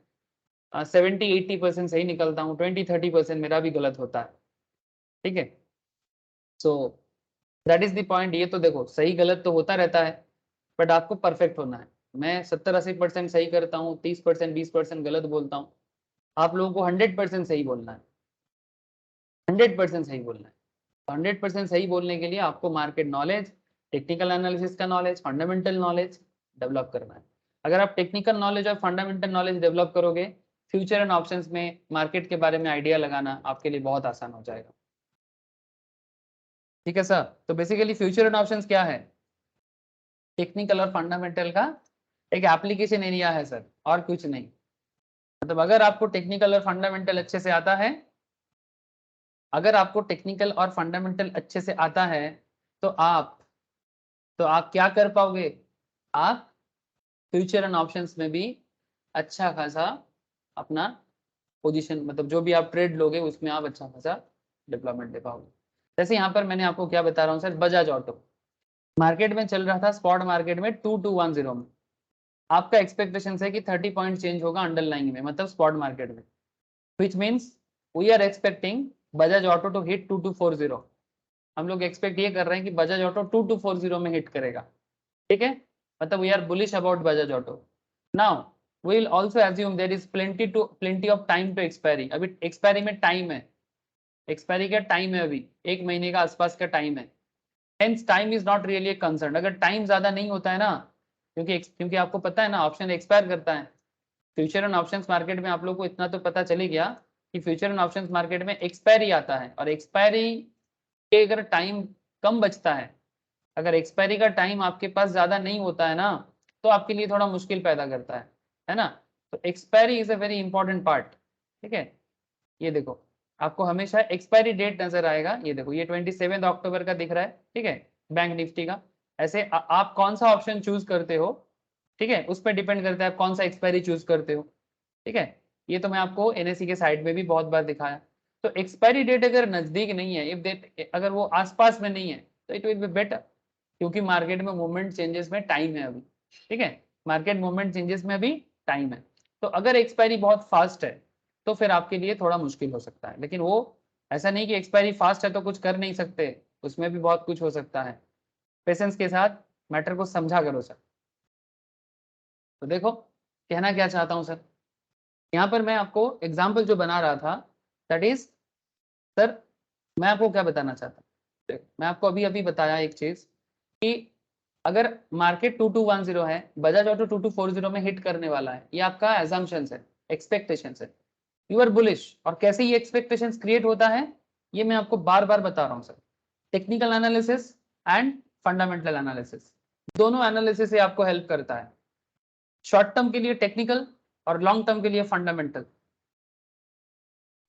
70-80% सही निकलता हूँ, 20-30% मेरा भी गलत होता है। ठीक है, so that is the point. ये तो देखो सही गलत तो होता रहता है, बट आपको परफेक्ट होना है। मैं 70-80% सही करता हूँ, 30% 20% गलत बोलता हूँ। आप लोगों को 100% सही बोलना है, 100% सही बोलना है। 100% सही बोलने के लिए आपको मार्केट नॉलेज, टेक्निकल एनालिसिस का नॉलेज, फंडामेंटल नॉलेज डेवलप करना है। अगर आप टेक्निकल नॉलेज और फंडामेंटल नॉलेज डेवलप करोगे, फ्यूचर एंड ऑप्शंस में मार्केट के बारे में आइडिया लगाना आपके लिए बहुत आसान हो जाएगा। ठीक है सर, तो बेसिकली फ्यूचर एंड ऑप्शंस क्या है? टेक्निकल और फंडामेंटल का एक एप्लीकेशन एरिया है सर, और कुछ नहीं। मतलब अगर आपको टेक्निकल और फंडामेंटल अच्छे से आता है, अगर आपको टेक्निकल और फंडामेंटल अच्छे से आता है तो आप क्या कर पाओगे? आप फ्यूचर एंड ऑप्शंस में भी अच्छा खासा अपना पोजीशन, मतलब जो भी आप ट्रेड लोगे उसमें आप अच्छा खासा डेवलपमेंट दे पाओगे। जैसे यहाँ पर मैंने आपको क्या बता रहा हूँ सर, बजाज ऑटो मार्केट में चल रहा था, स्पॉट मार्केट में 2210 में। आपका एक्सपेक्टेशन है कि 30 पॉइंट चेंज होगा अंडरलाइंग में, मतलब स्पॉट मार्केट में, which means we are expecting Bajaj Auto to hit 2240। हम लोग एक्सपेक्ट ये कर रहे हैं कि बजाज ऑटो 2240 में हिट करेगा। ठीक है, मतलब we are bullish about Bajaj Auto. Now we will also assume there is plenty of time to expiry. अभी एक्सपायरी में टाइम है, एक्सपायरी का टाइम है, अभी 1 महीने का आसपास का टाइम है। Hence time is not really a concern. अगर टाइम ज्यादा नहीं होता है ना, क्योंकि आपको पता है ना ऑप्शन एक्सपायर करता है। फ्यूचर एंड ऑप्शंस मार्केट में आप लोग को इतना तो पता चल ही गया कि फ्यूचर एंड ऑप्शंस मार्केट में एक्सपायरी आता है, और एक्सपायरी के अगर टाइम कम बचता है, अगर एक्सपायरी का टाइम आपके पास ज्यादा नहीं होता है ना, तो आपके लिए थोड़ा मुश्किल पैदा करता है ना। तो expiry is a very important part. ठीक है, ये देखो आपको हमेशा एक्सपायरी डेट नजर आएगा, ये देखो ये 27 अक्टूबर का दिख रहा है। ठीक है, बैंक निफ्टी का। ऐसे आप कौन सा ऑप्शन चूज करते हो, ठीक है, उस पर डिपेंड करता है आप कौन सा एक्सपायरी चूज करते हो। ठीक है, ये तो मैं आपको एनएससी के साइड में भी बहुत बार दिखाया। तो एक्सपायरी डेट अगर नजदीक नहीं है, इफ डेट अगर वो आसपास में नहीं है, तो इट विल बी बेटर, क्योंकि मार्केट में मूवमेंट चेंजेस में टाइम है अभी। ठीक है, मार्केट मूवमेंट चेंजेस में अभी टाइम है। तो अगर एक्सपायरी बहुत फास्ट है तो फिर आपके लिए थोड़ा मुश्किल हो सकता है, लेकिन वो ऐसा नहीं कि एक्सपायरी फास्ट है तो कुछ कर नहीं सकते, उसमें भी बहुत कुछ हो सकता है। पेशेंस के साथ मैटर को समझा करो सर। तो देखो कहना क्या चाहता हूं सर, यहाँ पर मैं आपको एग्जाम्पल जो बना रहा था, दैट इज सर, मैं आपको क्या बताना चाहता हूँ, मैं आपको अभी अभी बताया एक चीज कि अगर मार्केट 2210 है, बजाज ऑटो 2240 में हिट करने वाला है, ये आपका एजम्पशन है, एक्सपेक्टेशन है, यू आर बुलिश। और कैसे ये एक्सपेक्टेशन क्रिएट होता है, ये मैं आपको बार बार बता रहा हूँ sir. Technical analysis and fundamental analysis, दोनों एनालिसिस से आपको हेल्प करता है। शॉर्ट टर्म के लिए टेक्निकल और लॉन्ग टर्म के लिए फंडामेंटल।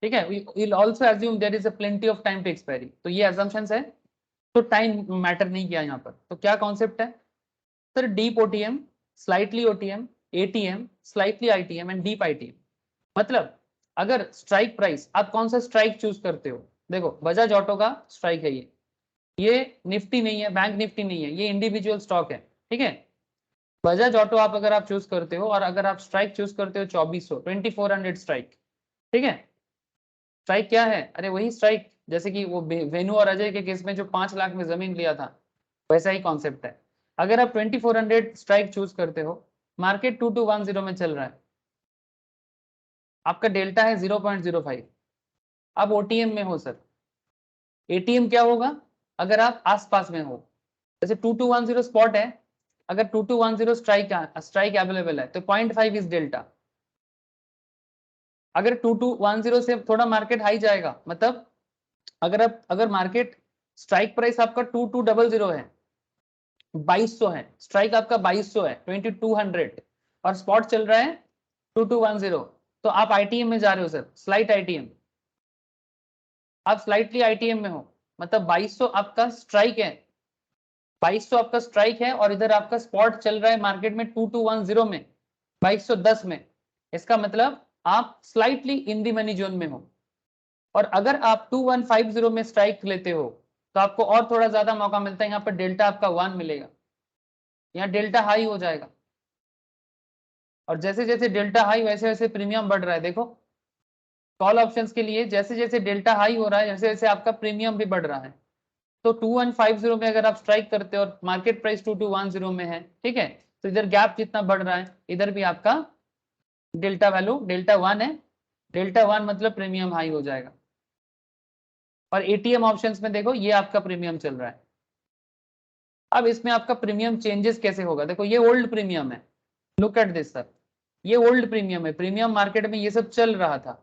ठीक है, we will also assume there is a plenty of time to expiry. तो ये अजम्पशंस है, तो टाइम मैटर नहीं किया यहाँ पर। तो क्या कॉन्सेप्ट है sir, deep OTM, slightly OTM, ATM, slightly ITM and deep ITM. मतलब अगर स्ट्राइक प्राइस, आप कौन सा स्ट्राइक चूज करते हो? देखो बजाज ऑटो का स्ट्राइक है ये निफ्टी नहीं है, बैंक निफ्टी नहीं है, ये इंडिविजुअल स्टॉक है। ठीक है, बजाज ऑटो आप अगर आप चूज करते हो, और अगर आप स्ट्राइक चूज करते हो 2400 स्ट्राइक। ठीक है, स्ट्राइक क्या है? अरे वही स्ट्राइक जैसे कि वो वेनु और अजय के केस में जो 5 लाख में जमीन लिया था, वैसा ही कॉन्सेप्ट है। अगर आप 2400 स्ट्राइक चूज करते हो, मार्केट 2210 में चल रहा है, आपका डेल्टा है 0.05, आप ओटीएम में हो सर, एटीएम क्या होगा अगर आप आसपास में हो, जैसे 2210 स्पॉट है, अगर 2210 स्ट्राइक अवेलेबल है तो 0.5 इज डेल्टा। अगर 2210 से थोड़ा मार्केट हाई जाएगा, मतलब अगर मार्केट स्ट्राइक प्राइस आपका 2200 है, 2200 है, स्ट्राइक आपका 2200 है, 2200, और स्पॉट चल रहा है 2210, तो आप आईटीएम में जा रहे हो सर, स्लाइट आईटीएम, आप स्लाइटली आईटीएम में हो, मतलब 2200 आपका स्ट्राइक है, 2200 आपका स्ट्राइक है, और इधर आपका स्पॉट चल रहा है मार्केट में 2210 में, 2210 में, इसका मतलब आप slightly in the money zone में हो। और अगर आप 2150 में स्ट्राइक लेते हो तो आपको और थोड़ा ज्यादा मौका मिलता है, यहाँ पर डेल्टा आपका 1 मिलेगा, यहाँ डेल्टा हाई हो जाएगा, और जैसे जैसे डेल्टा हाई वैसे वैसे प्रीमियम बढ़ रहा है। देखो कॉल ऑप्शंस के लिए जैसे जैसे डेल्टा हाई हो रहा है जैसे जैसे आपका प्रीमियम भी बढ़ रहा है। तो 2150 में अगर आप स्ट्राइक करते हो और मार्केट प्राइस 2210 में है, ठीक है, तो इधर गैप जितना बढ़ रहा है इधर भी आपका डेल्टा वैल्यू डेल्टा 1 है, डेल्टा 1 मतलब प्रीमियम हाई हो जाएगा। और एटीएम ऑप्शंस में देखो ये आपका प्रीमियम चल रहा है। अब इसमें आपका प्रीमियम चेंजेस कैसे होगा, देखो ये ओल्ड प्रीमियम है, लुक एट दिस सर, ये ओल्ड प्रीमियम है, प्रीमियम मार्केट में ये सब चल रहा था।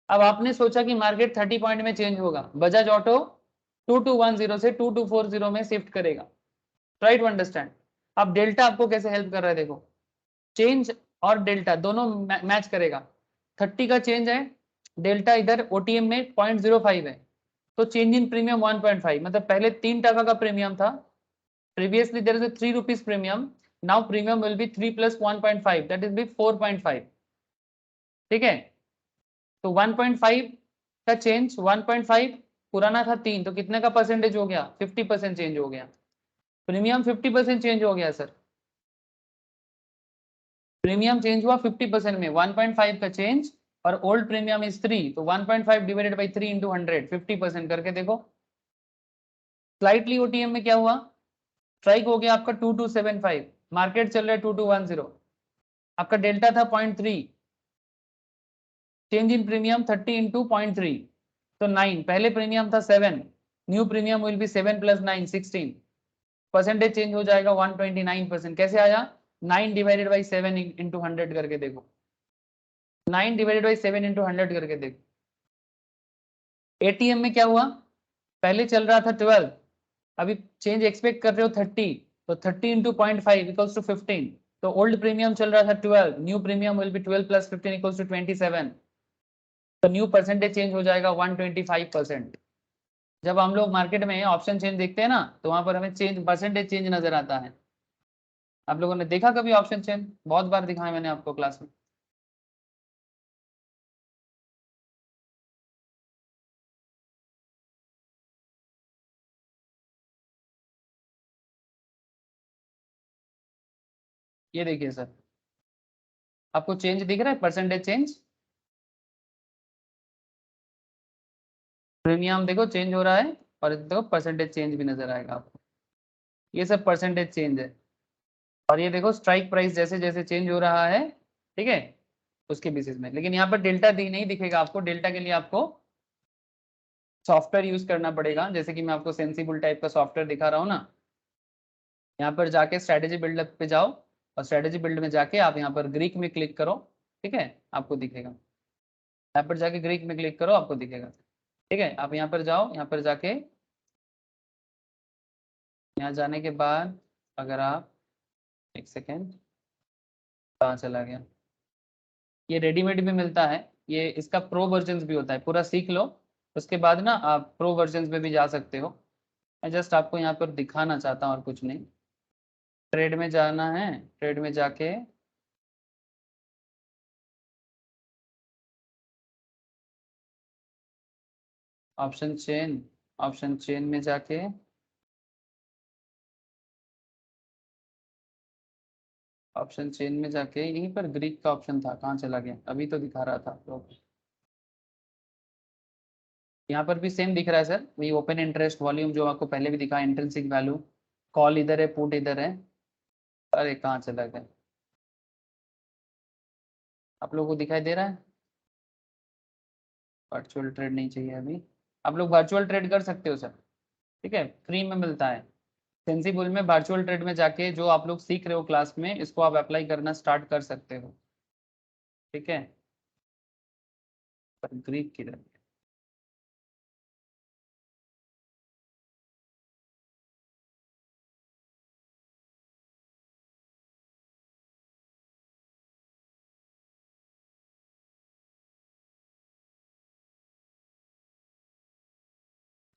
अब आपने सोचा कि मार्केट 30 पॉइंट में चेंज होगा, बजाज ऑटो 2210 से 2240 में शिफ्ट करेगा, ट्राई टू अंडरस्टैंड। अब डेल्टा आपको कैसे हेल्प कर रहा है, देखो चेंज और डेल्टा दोनों मैच करेगा। 30 का चेंज है, डेल्टा इधर ओटीएम में 0.05 है, तो चेंज इन प्रीमियम 1.5, मतलब पहले 3 टका का प्रीमियम था, previously there is 3 rupees premium, now premium will be 3 + 1.5 that is be 4.5, ठीक है। तो 1.5 का चेंज, 1.5 पुराना था 3, तो कितने का परसेंटेज हो गया, 50% चेंज हो गया, प्रीमियम 50% चेंज हो गया सर, प्रीमियम चेंज हुआ 50% में, 1.5 का चेंज, और ओल्ड प्रीमियम इज 3, तो 1.5 डिवाइडेड बाई 3 इंटू 100, 50% करके देखो। स्लाइटली ओटीएम में क्या हुआ, स्ट्राइक हो गया आपका 2275, मार्केट चल रहा है 2210, आपका डेल्टा था 0.3, चेंज इन प्रीमियम 30 इंटू 0.3, तो 9, पहले प्रीमियम था 7, new premium will B 7 + 9 16, percentage change हो जाएगा 129%। कैसे आया, 9 डिवाइडेड बाई 7 इंटू 100 करके देखो, 9 डिवाइडेड बाई 7 इंटू 100 करके देखो। एटीएम में क्या हुआ, पहले चल रहा था 12, अभी चेंज एक्सपेक्ट कर रहे हो 30, तो 30 इंटू 0.5 इक्वल्स टू 15, तो ओल्ड प्रीमियम चल रहा था 12, new premium will be 12 + 15 equals to 27, तो न्यू परसेंटेज चेंज हो जाएगा 125%। जब हम लोग मार्केट में ऑप्शन चेंज देखते हैं ना, तो वहां पर हमें चेंज परसेंटेज चेंज नजर आता है। आप लोगों ने देखा कभी ऑप्शन चेंज, बहुत बार दिखाया मैंने आपको क्लास में। ये देखिए सर, आपको चेंज दिख रहा है, परसेंटेज चेंज, प्रीमियम देखो चेंज हो रहा है, और देखो परसेंटेज चेंज भी नजर आएगा आपको, ये सब परसेंटेज चेंज है। और ये देखो स्ट्राइक प्राइस जैसे जैसे चेंज हो रहा है, ठीक है, उसके बेसिस में। लेकिन यहाँ पर डेल्टा नहीं दिखेगा आपको, डेल्टा के लिए आपको सॉफ्टवेयर यूज करना पड़ेगा, जैसे कि मैं आपको सेंसिबल टाइप का सॉफ्टवेयर दिखा रहा हूँ ना, यहाँ पर जाके स्ट्रेटेजी बिल्डअप पे जाओ, और स्ट्रेटेजी बिल्ड में जाके आप यहाँ पर ग्रीक में क्लिक करो, ठीक है, आपको दिखेगा, यहाँ पर जाके ग्रीक में क्लिक करो, आपको दिखेगा, ठीक है। आप यहाँ पर जाओ, यहाँ पर जाके, यहाँ जाने के बाद अगर आप, एक सेकेंड, कहाँ चला गया, ये रेडीमेड भी मिलता है, ये इसका प्रो वर्जन भी होता है, पूरा सीख लो, उसके बाद ना आप प्रो वर्जन पे भी जा सकते हो। मैं जस्ट आपको यहाँ पर दिखाना चाहता हूँ और कुछ नहीं। ट्रेड में जाना है, ट्रेड में जाके ऑप्शन चेन में जाके ऑप्शन चेन में जाके यहीं पर ग्रीक का ऑप्शन था, कहाँ चला गया, अभी तो दिखा रहा था तो। यहाँ पर भी सेम दिख रहा है सर, वही ओपन इंटरेस्ट वॉल्यूम जो आपको पहले भी दिखा, इंट्रिंसिक वैल्यू, कॉल इधर है, पुट इधर है, अरे कहाँ चला गया, आप लोगों को दिखाई दे रहा है, वर्चुअल ट्रेड नहीं चाहिए अभी, आप लोग वर्चुअल ट्रेड कर सकते हो सर, ठीक है, फ्री में मिलता है। सेंसिबुल में वर्चुअल ट्रेड में जाके जो आप लोग सीख रहे हो क्लास में, इसको आप अप्लाई करना स्टार्ट कर सकते हो, ठीक है। पर ग्रीक किधर?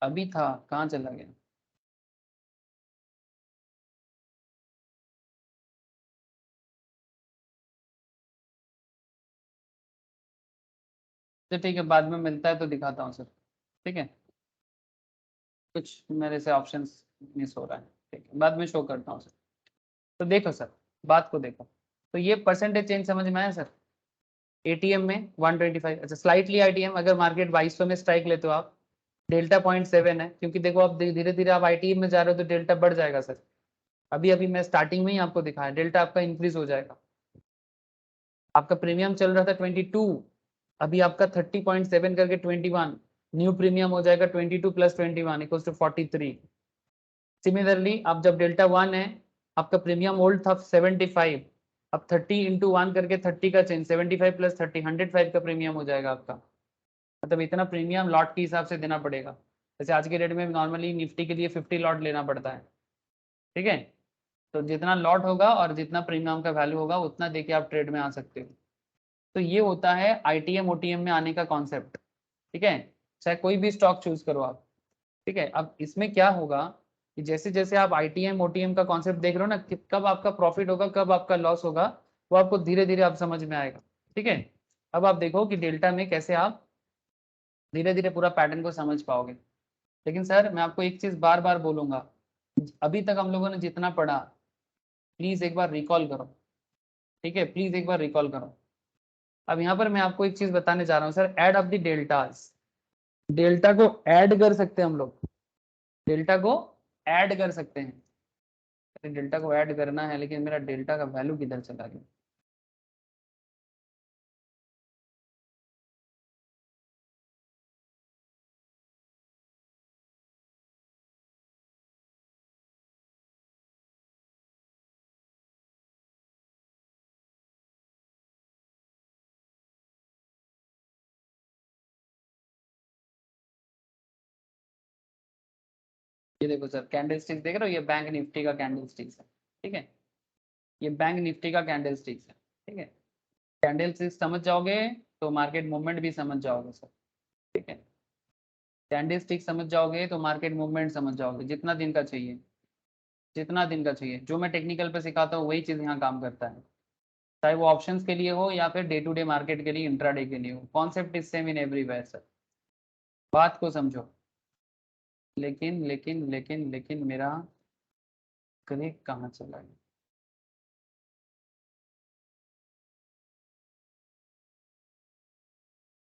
अभी था, कहाँ चला गया? तो ठीक है, बाद में मिलता है तो दिखाता हूँ सर, ठीक है। कुछ मेरे से ऑप्शंस मिस हो रहा है, ठीक है, बाद में शो करता हूँ सर। तो देखो सर, बात को देखो, तो ये परसेंटेज चेंज समझ में आया सर। एटीएम में 125, अच्छा स्लाइटली आईटीएम, अगर मार्केट 2200 में स्ट्राइक लेते हो आप, डेल्टा 0.7 है, क्योंकि देखो आप धीरे धीरे आप आईटीएम में जा रहे हो तो डेल्टा बढ़ जाएगा सर। अभी अभी मैं स्टार्टिंग में ही आपको दिखाया, डेल्टा आपका इंक्रीज हो जाएगा। आपका प्रीमियम चल रहा था 22, अभी आपका 30.7 करके 21, न्यू प्रीमियम हो जाएगा 22 प्लस 21 इक्वल्स टू 43। सिमिलरली आप जब डेल्टा 1 है, आपका प्रीमियम ओल्ड था 75, अब 30 इंटू 1 करके 30 का चेंज, 75 प्लस 30 105 का प्रीमियम हो जाएगा आपका। मतलब इतना प्रीमियम लॉट के हिसाब से देना पड़ेगा। जैसे आज के रेट में नॉर्मली निफ्टी के लिए 50 लॉट लेना पड़ता है, ठीक है। तो जितना लॉट होगा और जितना प्रीमियम का वैल्यू होगा उतना देके आप ट्रेड में आ सकते हो। तो ये होता है आईटीएम ओटीएम में आने का कॉन्सेप्ट, ठीक है। चाहे कोई भी स्टॉक चूज करो आप, ठीक है। अब इसमें क्या होगा कि जैसे जैसे आप आईटीएम ओटीएम का कॉन्सेप्ट देख रहे हो ना, कब आपका प्रॉफिट होगा कब आपका लॉस होगा, वो आपको धीरे धीरे आप समझ में आएगा, ठीक है। अब आप देखो कि डेल्टा में कैसे आप धीरे धीरे पूरा पैटर्न को समझ पाओगे। लेकिन सर मैं आपको एक चीज बार बार बोलूंगा, अभी तक हम लोगों ने जितना पढ़ा, प्लीज एक बार रिकॉल करो, ठीक है, प्लीज एक बार रिकॉल करो। अब यहाँ पर मैं आपको एक चीज बताने जा रहा हूँ sir, add of the deltas. Delta को ऐड कर सकते हैं हम लोग, डेल्टा को ऐड कर सकते हैं। डेल्टा को ऐड करना है, लेकिन मेरा डेल्टा का वैल्यू किधर चला गया? ये देखो सर, कैंडल स्टिक देख रहे हो, ये बैंक निफ्टी का कैंडल स्टिक है, ठीक है। ये बैंक निफ्टी का कैंडल स्टिक है, ठीक है। कैंडल स्टिक समझ जाओगे तो मार्केट मूवमेंट भी समझ जाओगे सर, ठीक है। कैंडल स्टिक समझ जाओगे तो मार्केट मूवमेंट समझ जाओगे, जितना दिन का चाहिए, जितना दिन का चाहिए। जो मैं टेक्निकल पे सिखाता हूँ वही चीज़ यहाँ काम करता है, चाहे वो ऑप्शंस के लिए हो या फिर डे टू डे मार्केट के लिए, इंट्राडे के लिए हो। Concept is same in everywhere sir, बात को समझो। लेकिन मेरा क्लिक कहाँ चला गया?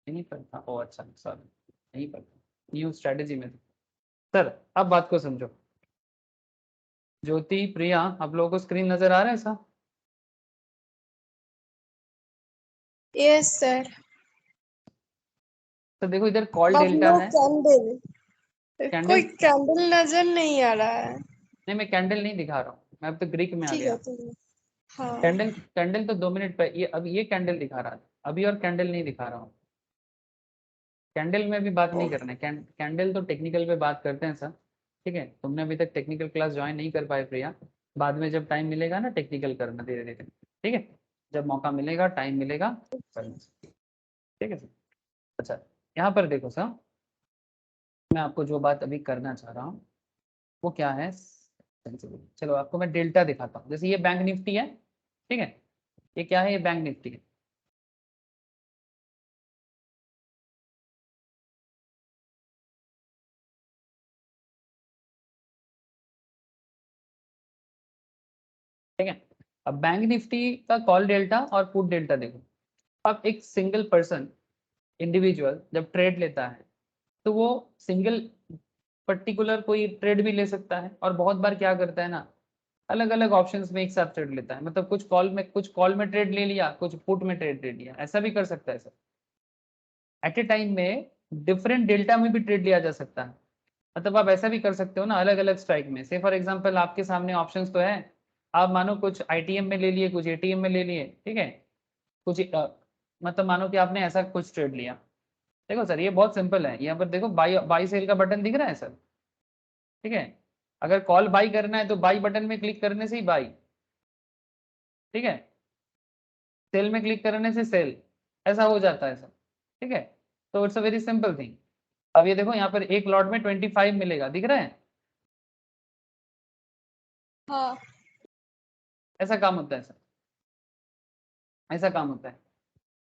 नहीं पढ़ता, ओ अच्छा सॉरी, नहीं पढ़ता, न्यू स्ट्रेटेजी में। सर अब बात को समझो, ज्योति प्रिया आप लोगों को स्क्रीन नजर आ रहा है सर? Yes sir. तो देखो इधर कॉल अब डेल्टा नो है, कैंडल, कैंडल, कोई कैंडल नजर नहीं आ रहा है। नहीं मैं कैंडल नहीं दिखा रहा हूँ, मैं अब तो ग्रीक में आ ठीक है गया। ठीक है। हाँ। कैंडल, कैंडल तो 2 मिनट पे, ये अब ये कैंडल दिखा रहा है अभी, और कैंडल नहीं दिखा रहा हूँ। कैंडल में भी बात नहीं करना है, कैंडल तो टेक्निकल पे बात करते हैं सर, ठीक है। तुमने अभी तक टेक्निकल क्लास ज्वाइन नहीं कर पाए प्रिया, बाद में जब टाइम मिलेगा ना टेक्निकल करना धीरे धीरे, ठीक है। जब मौका मिलेगा, टाइम मिलेगा करना, ठीक है सर। अच्छा यहाँ पर देखो सर, मैं आपको जो बात अभी करना चाह रहा हूँ वो क्या है, चलो आपको मैं डेल्टा दिखाता हूँ। जैसे ये बैंक निफ्टी है, ठीक है, ये क्या है, ये बैंक निफ्टी है। ठीक है। अब बैंक निफ्टी का कॉल डेल्टा और पुट डेल्टा देखो। अब एक सिंगल पर्सन, इंडिविजुअल जब ट्रेड लेता है तो वो सिंगल पर्टिकुलर कोई ट्रेड भी ले सकता है, और बहुत बार क्या करता है ना, अलग अलग ऑप्शंस में एक साथ ट्रेड लेता है। मतलब कुछ कॉल में ट्रेड ले लिया, कुछ पुट में ट्रेड ले लिया, ऐसा भी कर सकता है सर। एट ए टाइम में डिफरेंट डेल्टा में भी ट्रेड लिया जा सकता है। मतलब आप ऐसा भी कर सकते हो ना अलग अलग स्ट्राइक में। से फॉर एग्जांपल आपके सामने ऑप्शंस तो है, आप मानो कुछ आईटीएम में ले लिए, कुछ एटीएम में ले लिए, ठीक है, कुछ मतलब मानो कि आपने ऐसा कुछ ट्रेड लिया। देखो सर ये बहुत सिंपल है, यहाँ पर देखो बाई बाई सेल का बटन दिख रहा है सर, ठीक है। अगर कॉल बाई करना है तो बाई बटन में क्लिक करने से ही बाई, ठीक है, सेल में क्लिक करने से सेल, ऐसा हो जाता है सर, ठीक है। तो it's a very simple thing. अब ये देखो यहाँ पर एक लॉट में 25 मिलेगा, दिख रहा है, हाँ। ऐसा काम होता है सर, ऐसा काम होता है।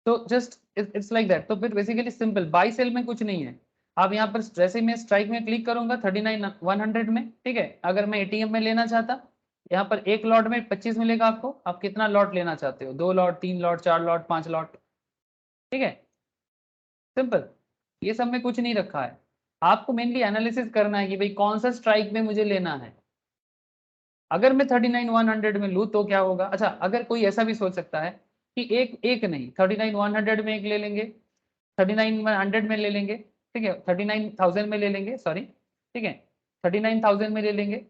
तो जस्ट इट्स लाइक दैट। तो फिर बेसिकली सिंपल बाई सेल में कुछ नहीं है। आप यहाँ पर जैसे मैं स्ट्राइक में क्लिक करूंगा 39,100 में, ठीक है, अगर मैं एटीएम में लेना चाहता, यहाँ पर एक लॉट में 25 मिलेगा आपको। आप कितना लॉट लेना चाहते हो, 2 लॉट, 3 लॉट, 4 लॉट, 5 लॉट, ठीक है, सिंपल। ये सब में कुछ नहीं रखा है। आपको मेनली एनालिसिस करना है कि भाई कौन सा स्ट्राइक में मुझे लेना है। अगर मैं 39,100 में लूँ तो क्या होगा। अच्छा, अगर कोई ऐसा भी सोच सकता है कि एक एक नहीं, 39,100 में एक ले लेंगे, 39,100 में ले लेंगे, ठीक है, 39,000 में ले लेंगे, सॉरी, ठीक है, 39,000 में ले लेंगे।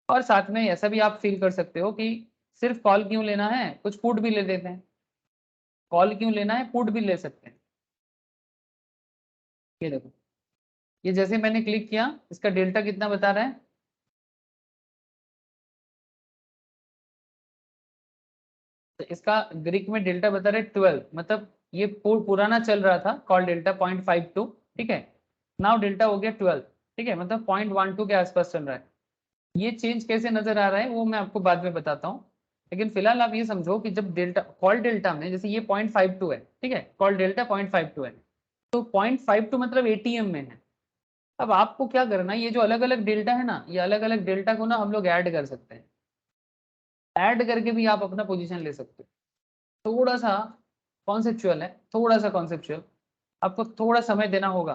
और साथ में ऐसा भी आप फील कर सकते हो कि सिर्फ कॉल क्यों लेना है, कुछ पुट भी ले लेते हैं। कॉल क्यों लेना है, पुट भी ले सकते हैं। ये देखो, ये जैसे मैंने क्लिक किया, इसका डेल्टा कितना बता रहा है, तो इसका ग्रीक में डेल्टा बता रहा है 12, मतलब ये पुराना चल रहा था कॉल डेल्टा 0.52, ठीक है, नाउ डेल्टा हो गया 12, ठीक है, मतलब 0.12 के आसपास चल रहा है। ये चेंज कैसे नजर आ रहा है वो मैं आपको बाद में बताता हूँ। लेकिन फिलहाल आप ये समझो कि जब डेल्टा कॉल डेल्टा में, जैसे ये 0.52 है, ठीक है, कॉल डेल्टा 0.52 है, तो 0.52 मतलब एटीएम में है। अब आपको क्या करना है, ये जो अलग अलग डेल्टा है ना, ये अलग अलग डेल्टा को ना हम लोग ऐड कर सकते हैं। ऐड करके भी आप अपना पोजीशन ले सकते हो। थोड़ा सा कॉन्सेप्चुअल है, थोड़ा सा कॉन्सेप्चुअल, आपको थोड़ा समय देना होगा,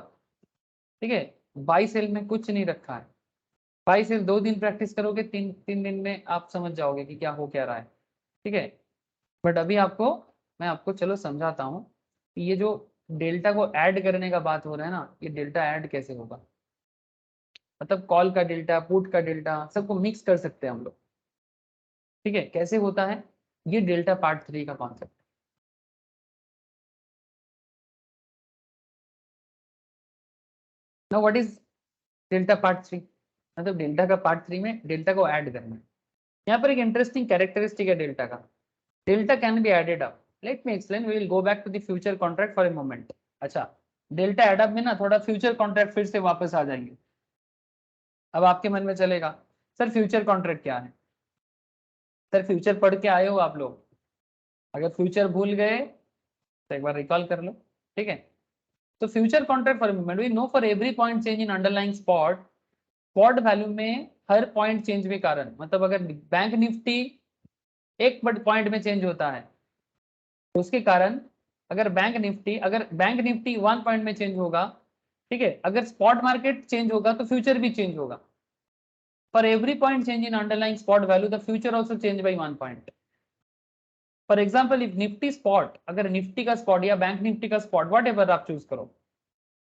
ठीक है। बाई सेल में कुछ नहीं रखा है। बाई सेल 2 दिन प्रैक्टिस करोगे, 3 दिन में आप समझ जाओगे कि क्या हो क्या रहा है, ठीक है। बट अभी आपको, मैं आपको चलो समझाता हूँ कि ये जो डेल्टा को ऐड करने का बात हो रहा है ना, ये डेल्टा ऐड कैसे होगा। मतलब कॉल का डेल्टा, पुट का डेल्टा, सबको मिक्स कर सकते हैं हम लोग, ठीक है। कैसे होता है, ये डेल्टा पार्ट 3 का concept. Now what is delta part 3, मतलब डेल्टा का पार्ट 3 में डेल्टा को ऐड करना है। यहाँ पर एक इंटरेस्टिंग कैरेक्टरिस्टिक है डेल्टा का, delta can be added up. Let me explain, we will go back to the future contract for a moment. अच्छा, डेल्टा एड अप में ना थोड़ा फ्यूचर कॉन्ट्रैक्ट फिर से वापस आ जाएंगे। अब आपके मन में चलेगा सर फ्यूचर कॉन्ट्रैक्ट क्या है, सर फ्यूचर पढ़ के आए हो आप लोग, अगर फ्यूचर भूल गए तो एक बार रिकॉल कर लो, ठीक है। तो future contract for moment, we know for every point change in underlying spot, spot value में हर पॉइंट चेंज के कारण, मतलब अगर बैंक निफ्टी एक पॉइंट में चेंज होता है तो उसके कारण, अगर बैंक निफ्टी 1 पॉइंट में चेंज होगा, ठीक है, अगर स्पॉट मार्केट चेंज होगा तो फ्यूचर भी चेंज होगा। For every point change in underlying spot value the future also change bye 1 point. For example if Nifty spot, अगर निफ्टी का स्पॉट या बैंक निफ्टी का स्पॉट वट एवर आप चूज करो,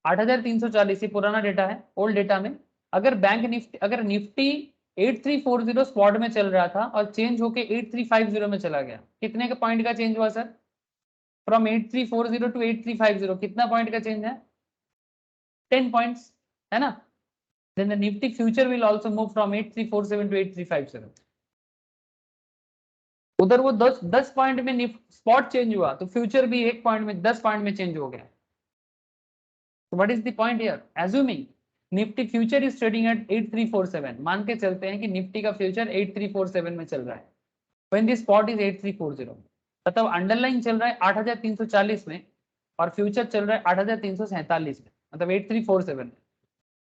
8,340, ये पुराना डेटा है, ओल्ड डेटा में, अगर निफ्टी 8340 स्पॉट में चल रहा था और चेंज होके 8350 में चला गया, कितने के पॉइंट का चेंज हुआ सर, फ्रॉम 8340 टू 8350, कितना पॉइंट का चेंज है, 10 पॉइंट्स, है ना। Then the Nifty future will also move from 8347 to 8350। उधर वो 10 पॉइंट में स्पॉट चेंज हुआ तो फ्यूचर भी 1 पॉइंट में, 10 पॉइंट में चेंज हो गया। So what is the point here? Assuming Nifty future is trading at 8347, मान के चलते हैं कि निफ्टी का फ्यूचर 8347 में चल रहा है, when the spot is 8340, मतलब अंडरलाइन चल रहा है 8,340 में और फ्यूचर चल रहा है 8,347 में, मतलब 8347 में।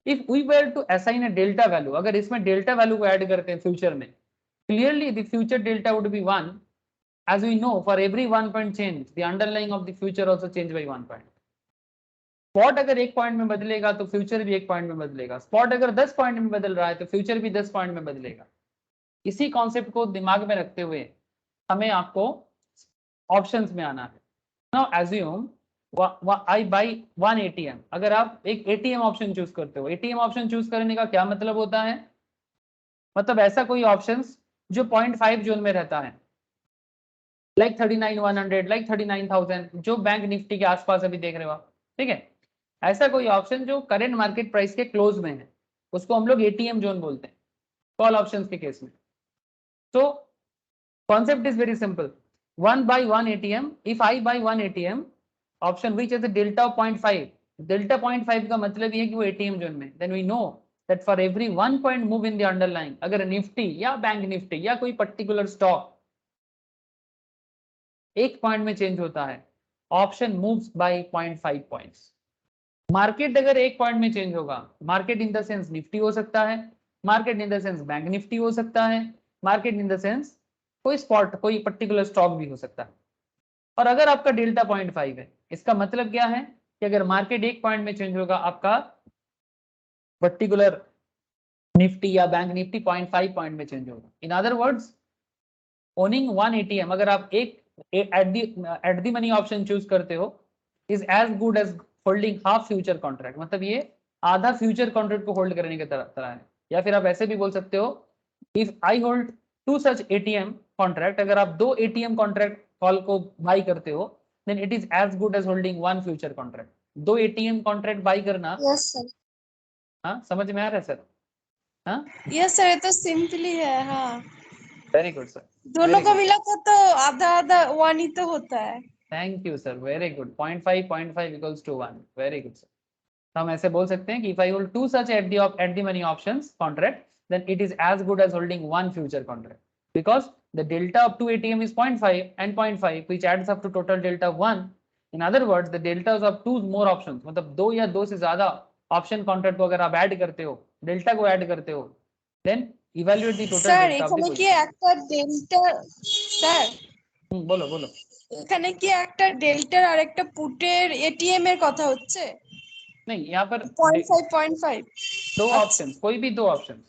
If we were to assign a delta value, अगर इसमें डेल्टा वैल्यू को ऐड करते हैं फ्यूचर में, clearly the future delta would be 1, as we know for every 1 point change the underlying of the future also change by 1 point। Spot अगर 1 point में बदलेगा तो फ्यूचर भी 1 पॉइंट में बदलेगा, स्पॉट अगर 10 पॉइंट में बदल रहा है तो फ्यूचर भी 10 पॉइंट में बदलेगा। इसी कॉन्सेप्ट को दिमाग में रखते हुए हमें आपको ऑप्शंस में आना है। Now assume I by 1 ATM। अगर आप एक ATM ऑप्शन चूज करते हो, ATM ऑप्शन चूज करने का क्या मतलब होता है, मतलब ऐसा कोई ऑप्शन जो 0.5 जोन में रहता है, लाइक 39,100, लाइक 39,000, जो बैंक निफ्टी के आसपास अभी देख रहे हो आप, ठीक है। ऐसा कोई ऑप्शन जो करंट मार्केट प्राइस के क्लोज में है, उसको हम लोग ATM जोन बोलते हैं कॉल ऑप्शंस के केस में। तो concept is very simple, 1 by 1 ATM, if I buy 1 ATM option which has a delta of 0.5, delta 0.5 का मतलब ये है कि वो ATM जोन में, then we know that for every 1 point move in the underlying, अगर निफ्टी या Bank Nifty या कोई पर्टिकुलर स्टॉक एक पॉइंट में चेंज होता है, option moves bye 0.5 points. Market अगर एक पॉइंट में चेंज होगा, market in the sense Nifty हो सकता है, market in the sense bank Nifty हो सकता है, मार्केट इन द सेंस कोई स्पॉट कोई पर्टिकुलर स्टॉक भी हो सकता है। और अगर आपका डेल्टा 0.5 है, इसका मतलब क्या है कि अगर मार्केट एक पॉइंट में चेंज होगा, आपका पर्टिकुलर निफ्टी या बैंक निफ्टी 0.5 पॉइंट में चेंज होगा। In other words, owning 1 ATM, अगर आप एक at the money option choose करते हो, is as good as holding half future contract, मतलब ये आधा फ्यूचर कॉन्ट्रैक्ट को होल्ड करने की तरह है। या फिर आप ऐसे भी बोल सकते हो, if I hold 2 such ATM contract, अगर आप 2 ATM कॉन्ट्रैक्ट कॉल को बाई करते हो, then it is as good as holding 1 future contract. 2 ATM contract buy करना, यस सर। हाँ समझ में आ रहा है सर? हाँ यस सर, ये तो सिंपली है। हाँ, वेरी गुड सर, दोनों वेरी को गुड, मिला के तो आधा आधा 1 ही तो होता है। Thank you sir, very good. 0.5 equals to 1, very good sir. तो हम ऐसे बोल सकते हैं कि if I hold 2 such at the money options contract, then it is as good as holding 1 future contract, because the delta of 2 ATM is 0.5 and 0.5 which adds up to total delta of 1. In other words, the deltas of 2 more options, मतलब 2 या 2 से ज्यादा option contract को अगर आप add करते हो, delta को ऐड करते हो, then evaluate the total sir delta of the এখানে কি position। একটা ডেল্টা, স্যার बोलो बोलो। এখানে কি একটা ডেল্টার আর একটা পুটের এটিএম এর কথা হচ্ছে? नहीं, यहाँ पर 0.5 दो আচ্ছা ऑप्शंस, कोई भी दो ऑप्शंस,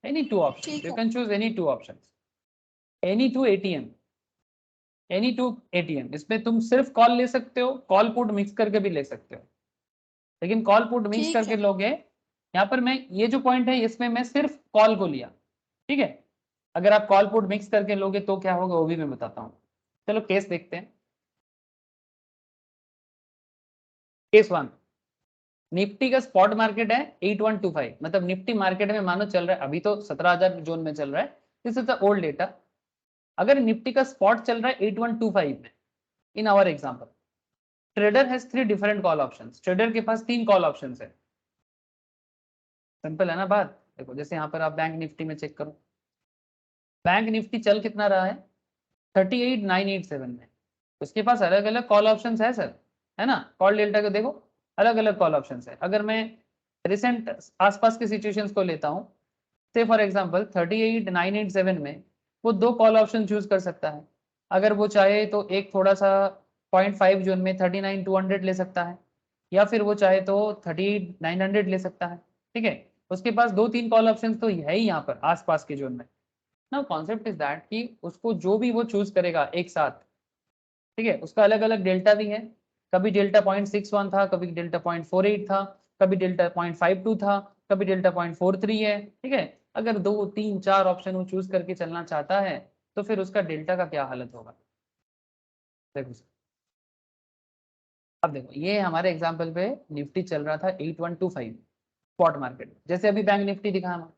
एनी टू ऑप्शंस, ঠিক यू कैन আছে। Choose any two options, any two ATM, any two ATM. इसमें तुम सिर्फ कॉल ले सकते हो, कॉल पुट मिक्स करके भी ले सकते हो, लेकिन कॉल पुट मिक्स ठीक करके है। लोगे, यहाँ पर मैं ये जो पॉइंट है इसमें मैं सिर्फ कॉल को लिया, ठीक है। अगर आप कॉल पुट मिक्स करके लोगे तो क्या होगा वो भी मैं बताता हूँ। चलो केस देखते हैं। केस 1, निफ्टी का स्पॉट मार्केट है 8125, मतलब निफ्टी मार्केट में मानो चल रहा है, अभी तो 17,000 जोन में चल रहा है, this is the old data. अगर निफ्टी का स्पॉट चल रहा है 8125 में, in our example, trader has 3 different call options, trader के पास 3 कॉल ऑप्शंस है। सिंपल है ना बात? देखो जैसे यहाँ पर आप बैंक निफ्टी में चेक करो, बैंक निफ्टी चल कितना रहा है 38,987 में, उसके पास अलग अलग कॉल ऑप्शंस है सर, है ना। कॉल डेल्टा को देखो, अलग अलग कॉल ऑप्शंस है। अगर मैं रिसेंट आसपास के सिचुएशंस को लेता हूँ, से फॉर एग्जांपल 38,987 में वो 2 कॉल ऑप्शन चूज कर सकता है। अगर वो चाहे तो एक थोड़ा सा 0.5 जोन में 39,200 ले सकता है, या फिर वो चाहे तो 38,900 ले सकता है, ठीक है। उसके पास 2-3 कॉल ऑप्शन तो है ही यहाँ पर आसपास के जोन में। ना कॉन्सेप्ट इज दैट कि उसको जो भी वो चूज करेगा एक साथ, ठीक है, उसका अलग अलग डेल्टा भी है। कभी डेल्टा 0.61 था, कभी डेल्टा 0.48 था, कभी डेल्टा 0.52 था, कभी डेल्टा 0.43 है, ठीक है। अगर 2-3-4 ऑप्शन वो चूज करके चलना चाहता है, तो फिर उसका डेल्टा का क्या हालत होगा, देखो। अब देखो ये हमारे एग्जाम्पल पे निफ्टी चल रहा था 8125 स्पॉट मार्केट, जैसे अभी बैंक निफ्टी दिखा हमें,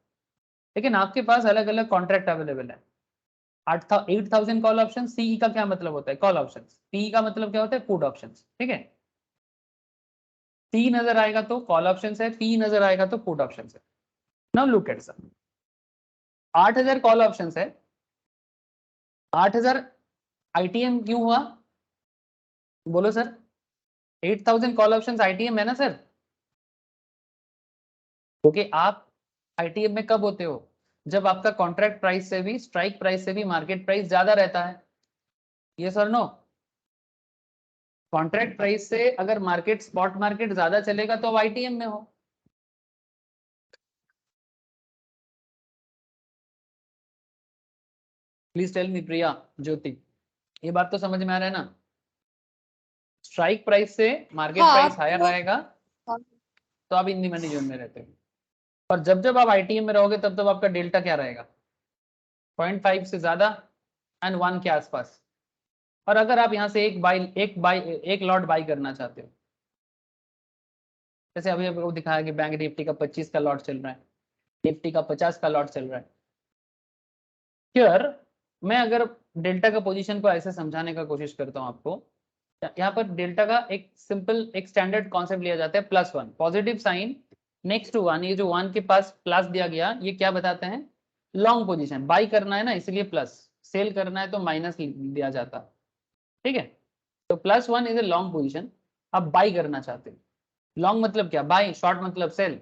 लेकिन आपके पास अलग अलग कॉन्ट्रैक्ट अवेलेबल है। 8,000 कॉल ऑप्शन, सीई का क्या मतलब होता है, कॉल ऑप्शन, पी का मतलब क्या होता है, पुट ऑप्शन, ठीक है। सी नजर आएगा तो कॉल ऑप्शन है, पी नजर आएगा तो पुट ऑप्शन है। Now look at sir, 8,000 call option है, 8,000 आईटीएम क्यों हुआ, बोलो सर? 8,000 कॉल ऑप्शन आईटीएम है ना सर, क्योंकि आप आईटीएम में कब होते हो, जब आपका कॉन्ट्रैक्ट प्राइस से भी, स्ट्राइक प्राइस से भी मार्केट प्राइस ज्यादा रहता है, ये सर नो। कॉन्ट्रैक्ट प्राइस से अगर मार्केट स्पॉट मार्केट ज्यादा चलेगा तो आप आईटीएम में हो। प्लीज टेल मी प्रिया, ज्योति, ये बात तो समझ में आ रहा है ना? स्ट्राइक प्राइस से मार्केट हाँ, प्राइस हायर तो- रहेगा तो आप इन दी मनी जोन में रहते हो, और जब जब आप आईटीएम में रहोगे तब तब आपका डेल्टा क्या रहेगा, 0.5 से ज्यादा एंड 1 के आसपास। और अगर आप यहाँ से एक लॉट बाई करना चाहते हो, जैसे अभी आपको दिखाया कि बैंक निफ्टी का 25 का लॉट चल रहा है, निफ्टी का 50 का लॉट चल रहा है। फिर मैं अगर डेल्टा का पोजीशन को ऐसे समझाने का कोशिश करता हूँ आपको, यहाँ पर डेल्टा का एक सिंपल एक स्टैंडर्ड कॉन्सेप्ट लिया जाता है, +1 पॉजिटिव साइन नेक्स्ट टू 1, ये जो 1 के पास प्लस दिया गया ये क्या बताते हैं, लॉन्ग पोजीशन, बाई करना है ना इसलिए प्लस, सेल करना है तो माइनस दिया जाता, ठीक है। तो +1 इज ए लॉन्ग पोजीशन, आप बाई करना चाहते हो, लॉन्ग मतलब क्या, बाई, शॉर्ट मतलब सेल।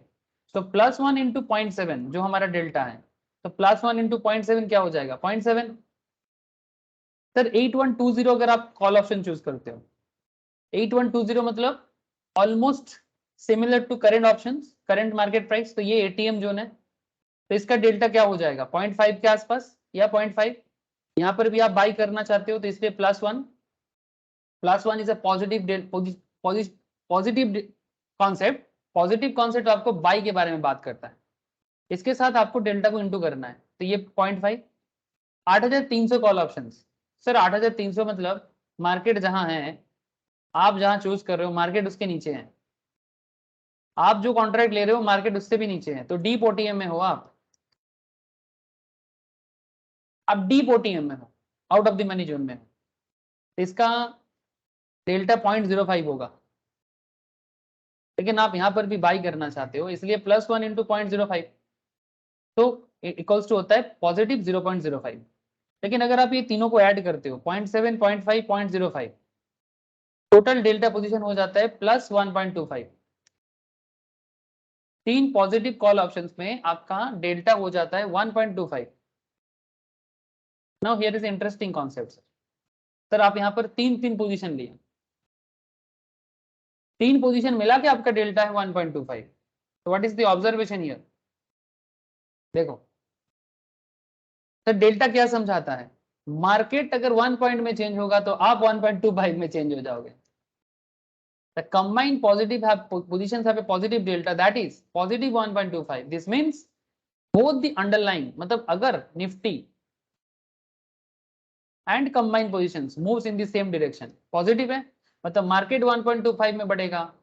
तो +1 इंटू 0.7 जो हमारा डेल्टा है, तो +1 इंटू 0.7 क्या हो जाएगा, 0.7। सर 8120 अगर आप कॉल ऑप्शन चूज करते हो, 8120 मतलब almost similar to current options, current market price, तो ये एटीएम जोन है, तो इसका डेल्टा क्या हो जाएगा 0.5 के आसपास या 0.5। यहाँ पर भी आप बाई करना चाहते हो तो इसलिए +1 is a positive positive concept. Positive concept आपको बाई के बारे में बात करता है, इसके साथ आपको डेल्टा को इंटू करना है, तो ये 0.5। 8300 कॉल ऑप्शन, सर 8300 मतलब मार्केट जहां है, आप जहां चूज कर रहे हो मार्केट उसके नीचे है, आप जो कॉन्ट्रैक्ट ले रहे हो मार्केट उससे भी नीचे है, तो डीप ओटीएम में हो आप डीप ओटीएम में हो, out of the money zone में हो, तो इसका डेल्टा 0.05 होगा, लेकिन आप यहां पर भी बाई करना चाहते हो इसलिए +1 इंटू 0.05, तो इक्वल्स टू होता है पॉजिटिव 0.05। लेकिन अगर आप ये तीनों को ऐड करते हो 0.7 0.5 0.05, टोटल डेल्टा पोजीशन हो जाता है +1.25। 3 पॉजिटिव कॉल ऑप्शंस में आपका डेल्टा हो जाता है 1.25। Now here is interesting concept sir, आप यहाँ पर तीन पोजीशन लिए, 3 पोजीशन मिला के आपका डेल्टा है 1.25, तो what is the observation here, देखो सर डेल्टा क्या समझाता है, मार्केट अगर 1 पॉइंट में चेंज होगा तो आप 1.25 में चेंज हो जाओगे। The combined positive positions have a positive delta, that is positive 1.25. This means both the underlying, मतलब अगर Nifty and combined positions moves in the same direction, positive है मतलब मार्केट 1.25 में बढ़ेगा,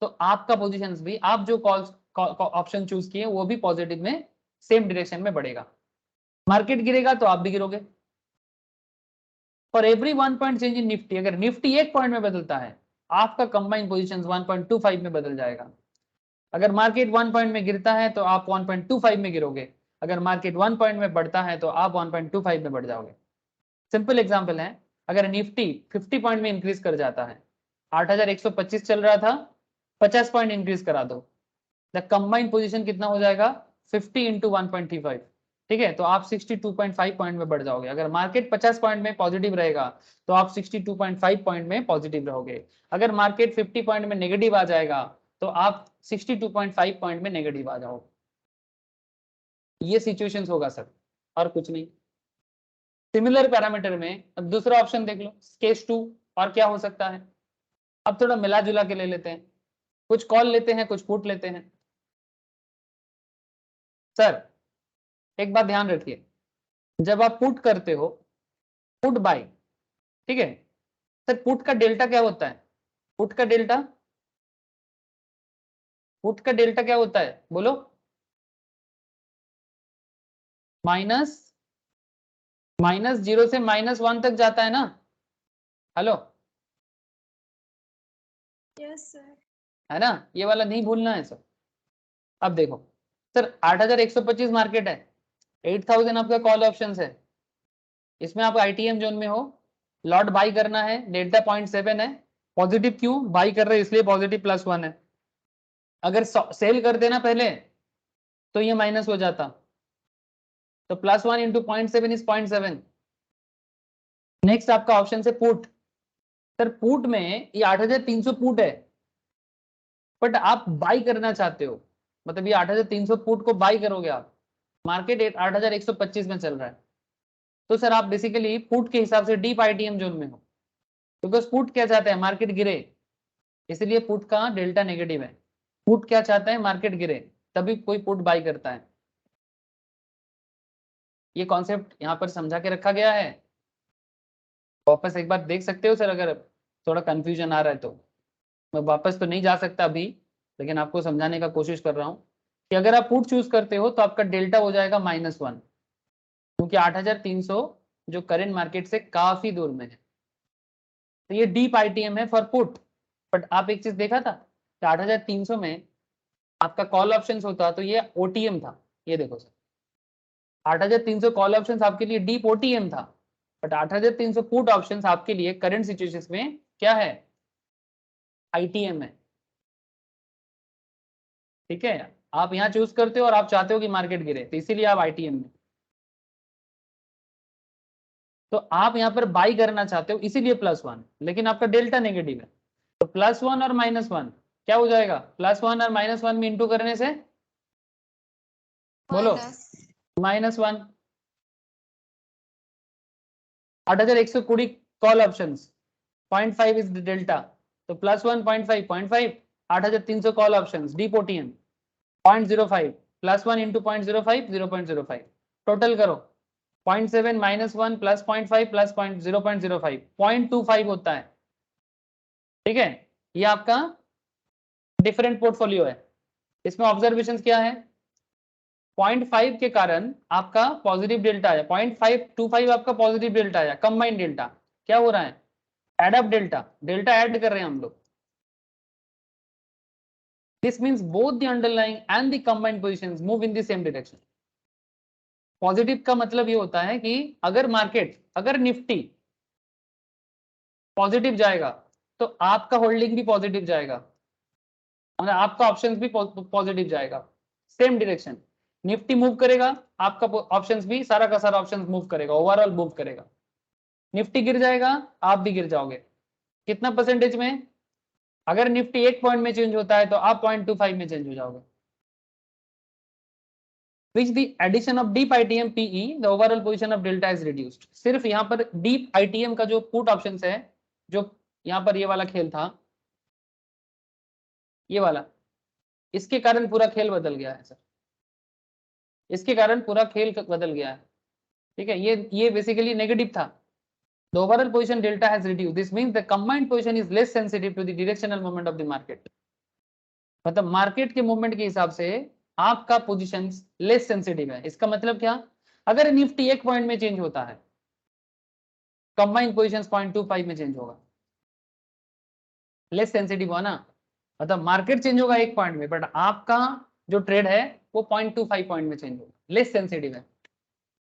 तो आपका पोजीशंस भी, आप जो कॉल्स ऑप्शन चूज किए वो भी पॉजिटिव में सेम डायरेक्शन में बढ़ेगा। मार्केट गिरेगा तो आप भी गिरोगे। For every 1 point change in Nifty, अगर निफ्टी 1 पॉइंट में बदलता है आपका कंबाइंड पोजीशंस 1.25 में बदल जाएगा। अगर मार्केट 1 पॉइंट में गिरता है तो आप 1.25 में गिरोगे, अगर मार्केट 1 पॉइंट में बढ़ता है तो आप 1.25 में बढ़ जाओगे। सिंपल एग्जांपल है, अगर निफ्टी 50 पॉइंट में इंक्रीज कर जाता है, 8125 चल रहा था, 50 पॉइंट इंक्रीज करा दो, द कंबाइंड पोजीशन कितना हो जाएगा 50 इंटू 1.25, ठीक है, तो आप 62.5 पॉइंट में बढ़ जाओगे। अगर मार्केट 50 पॉइंट में पॉजिटिव रहेगा तो आप 62.5 पॉइंट में पॉजिटिव रहोगे। अगर मार्केट 50 पॉइंट में नेगेटिव आ जाएगा तो आप 62.5 पॉइंट में नेगेटिव आ जाओगे। ये सिचुएशंस होगा सर, और कुछ नहीं। सिमिलर पैरामीटर में अब दूसरा ऑप्शन देख लो, केस 2, और क्या हो सकता है। अब थोड़ा मिला जुला के ले लेते हैं, कुछ कॉल लेते हैं कुछ पुट लेते हैं। सर एक बात ध्यान रखिए, जब आप पुट करते हो, पुट बाय, ठीक है सर, पुट का डेल्टा क्या होता है, पुट का डेल्टा, पुट का डेल्टा क्या होता है बोलो, -0 से -1 तक जाता है ना, हेलो, यस सर। है ना, ये वाला नहीं भूलना है सर। अब देखो सर 8125 मार्केट है, 8000 आपका कॉल ऑप्शन है, इसमें आप आईटीएम जोन में हो, लॉट बाई करना है, डेल्टा 0.7 है, पॉजिटिव क्यों, बाई कर रहे हैं इसलिए पॉजिटिव +1 है। अगर सेल कर देना पहले तो ये माइनस हो जाता, तो +1 इंटू 0.7 इज 0.7। नेक्स्ट आपका ऑप्शन है पुट, सर पुट में ये 8300 पुट है, बट आप बाई करना चाहते हो, मतलब ये 8300 पुट को बाई करोगे आप, मार्केट 8125 में चल रहा है, तो सर आप बेसिकली पुट के हिसाब से डीप आईटीएम जोन में हो, बिकॉज पुट क्या चाहता है, मार्केट गिरे, इसलिए पुट का डेल्टा नेगेटिव है। पुट क्या चाहता है, मार्केट गिरे, तभी कोई पुट बाई करता है। ये कॉन्सेप्ट यहाँ पर समझा के रखा गया है। वापस एक बार देख सकते हो सर, अगर थोड़ा कंफ्यूजन आ रहा है तो। मैं वापस तो नहीं जा सकता अभी, लेकिन आपको समझाने का कोशिश कर रहा हूँ कि अगर आप पुट चूज करते हो तो आपका डेल्टा हो जाएगा -1, क्योंकि 8,300 जो करंट मार्केट से काफी दूर में है। तो ये डीप आईटीएम है फॉर पुट। बट आप एक चीज देखा था कि 8,300 में आपका कॉल ऑप्शंस होता तो ये ओटीएम था। ये देखो सर, 8,300 कॉल ऑप्शंस आपके लिए डीप ओटीएम था, बट 8,300 पुट ऑप्शंस आपके लिए करंट सिचुएशंस में क्या है, आईटीएम है। ठीक है, आप यहाँ चूज करते हो और आप चाहते हो कि मार्केट गिरे, तो इसीलिए आप आईटीएम में, तो आप यहाँ पर बाई करना चाहते हो इसीलिए +1, लेकिन आपका डेल्टा नेगेटिव है। तो +1 और -1 क्या हो जाएगा, +1 और -1 में इंटू करने से बोलो -1। 8,120 कॉल ऑप्शंस, 0.5 इज डेल्टा, तो +1 0.5 0.5, 8,300 call options deep OTM 0.05, +1 into 0.05 0.05, total करो 0.7 -1 + 0.5 + 0.05 0.25 होता है। ठीक है, ये आपका डिफरेंट पोर्टफोलियो है। इसमें ऑब्जर्वेशन क्या है, 0.5 के कारण आपका पॉजिटिव डेल्टा आया, 0.525 आपका पॉजिटिव डेल्टा आया, कंबाइंड डेल्टा क्या हो रहा है, add up delta, delta add कर रहे हैं हम लोग। This means both the underlying and the combined positions move in the same direction. Positive का मतलब ये होता है कि अगर मार्केट, अगर निफ्टी पॉजिटिव जाएगा तो आपका होल्डिंग भी पॉजिटिव जाएगा, मतलब आपका ऑप्शंस भी पॉजिटिव जाएगा, सेम डायरेक्शन। निफ्टी मूव करेगा, आपका ऑप्शंस भी, सारा का सारा ऑप्शंस मूव करेगा, ओवरऑल मूव करेगा। निफ्टी गिर जाएगा, आप भी गिर जाओगे। कितना परसेंटेज में, अगर निफ्टी 1 पॉइंट में चेंज होता है तो आप 0.25 में चेंज हो जाओगे। With the addition of deep ITM PE, the overall position of delta is reduced। सिर्फ यहाँ पर deep ITM का जो पुट ऑप्शंस है, जो यहाँ पर ये वाला खेल था, ये वाला, इसके कारण पूरा खेल बदल गया है सर, इसके कारण पूरा खेल बदल गया है। ठीक है, ये बेसिकली नेगेटिव था। The overall position delta has reduced। This means the combined position is less sensitive to the directional movement of the market। मतलब मार्केट के मूवमेंट के हिसाब से आपका पोजीशन लेस सेंसिटिव है। इसका मतलब क्या, अगर निफ्टी 1 पॉइंट में चेंज होता है, कंबाइंड पोजीशंस 0.25 में चेंज होगा, लेस सेंसिटिव हुआ ना, मतलब मार्केट चेंज होगा 1 पॉइंट में, बट आपका जो ट्रेड है वो 0.25 पॉइंट में चेंज होगा, लेस सेंसिटिव है।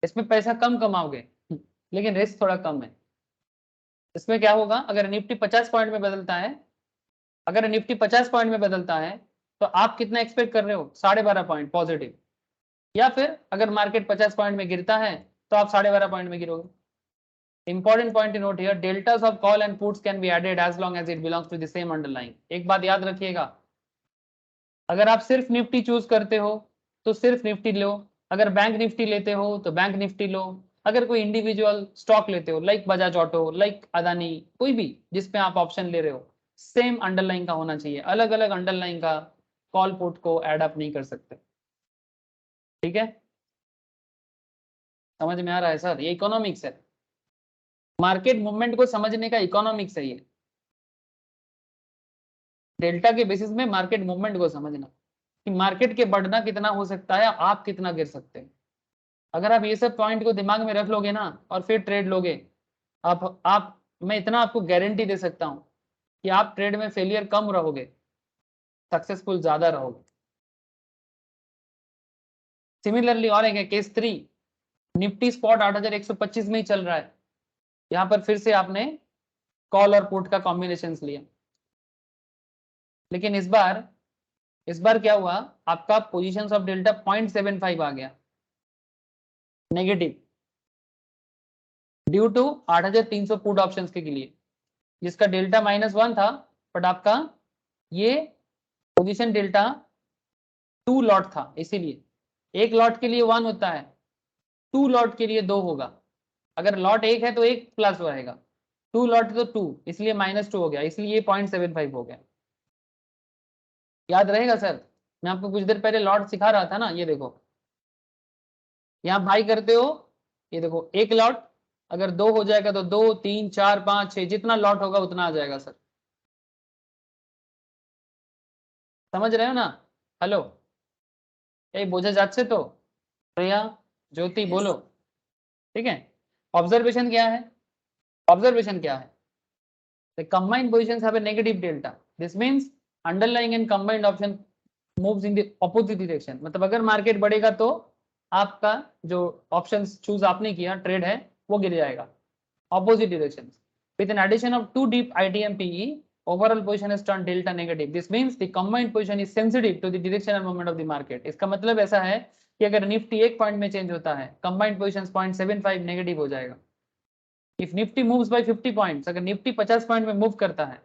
इसमें पैसा कम कमाओगे लेकिन रिस्क थोड़ा कम है। इसमें क्या होगा, अगर निफ्टी 50 पॉइंट में बदलता है, अगर निफ्टी 50 पॉइंट में बदलता है तो आप कितना एक्सपेक्ट कर रहे हो, 12.5 पॉइंट पॉजिटिव, या फिर अगर मार्केट 50 पॉइंट में गिरता है तो आप 12.5 पॉइंट में गिरोगे। Important point to note here, deltas of call and puts can be added as long as it belongs to the same underline. एक बात याद रखिएगा, अगर आप सिर्फ निफ्टी चूज करते हो तो सिर्फ निफ्टी लो, अगर बैंक निफ्टी लेते हो तो बैंक निफ्टी लो, अगर कोई इंडिविजुअल स्टॉक लेते हो like Bajaj auto, like Adani, कोई भी जिसमें आप ऑप्शन ले रहे हो, सेम अंडरलाइन का होना चाहिए। अलग अलग अंडरलाइन का कॉल पुट को एड अप नहीं कर सकते। ठीक है, समझ में आ रहा है सर, ये इकोनॉमिक्स है, मार्केट मूवमेंट को समझने का इकोनॉमिक्स है ये, डेल्टा के बेसिस में मार्केट मूवमेंट को समझना कि मार्केट के बढ़ना कितना हो सकता है, आप कितना गिर सकते हैं। अगर आप ये सब पॉइंट को दिमाग में रख लोगे ना और फिर ट्रेड लोगे, आप मैं इतना आपको गारंटी दे सकता हूं कि आप ट्रेड में फेलियर कम रहोगे, सक्सेसफुल ज्यादा रहोगे। सिमिलरली और एक है केस 3, निफ्टी स्पॉट 8,125 में ही चल रहा है, यहाँ पर फिर से आपने कॉल और पुट का कॉम्बिनेशन लिया, लेकिन इस बार क्या हुआ, आपका पोजीशंस ऑफ डेल्टा 0.75 आ गया negative, due to 8,300 put options के लिए, जिसका डेल्टा -1 था, बट आपका ये पोजीशन डेल्टा 2 लॉट था, इसीलिए एक लॉट के लिए 1 होता है, 2 लॉट के लिए 2 होगा। अगर लॉट 1 है तो 1 प्लस रहेगा, 2 लॉट तो 2, इसलिए -2 हो गया, इसलिए ये 0.75 हो गया। याद रहेगा सर, मैं आपको कुछ देर पहले लॉट सिखा रहा था ना, ये देखो यहाँ बाई करते हो, ये देखो एक लॉट अगर 2 हो जाएगा तो 2, 3, 4, 5, 6 जितना लॉट होगा उतना आ जाएगा सर, समझ रहे हो ना? हेलो, ये बोझा जाচ্ছে तो प्रिया, ज्योति Yes. बोलो, ठीक है। ऑब्जर्वेशन क्या है? ऑब्जर्वेशन क्या है? The combined positions have a negative delta. This means underlying and combined option moves in the opposite direction. मतलब अगर मार्केट बढ़ेगा तो आपका जो ऑप्शंस चूज आपने किया ट्रेड है वो गिर जाएगा opposite directions. With an addition of 2 deep ITM PE, overall position is turned delta negative. This means the combined position is sensitive to the directional movement of the market. इसका मतलब ऐसा है कि अगर निफ्टी 1 पॉइंट में चेंज होता है, combined positions 0.75 negative हो जाएगा। If Nifty moves by 50 points, अगर निफ्टी 50 पॉइंट में मूव करता है,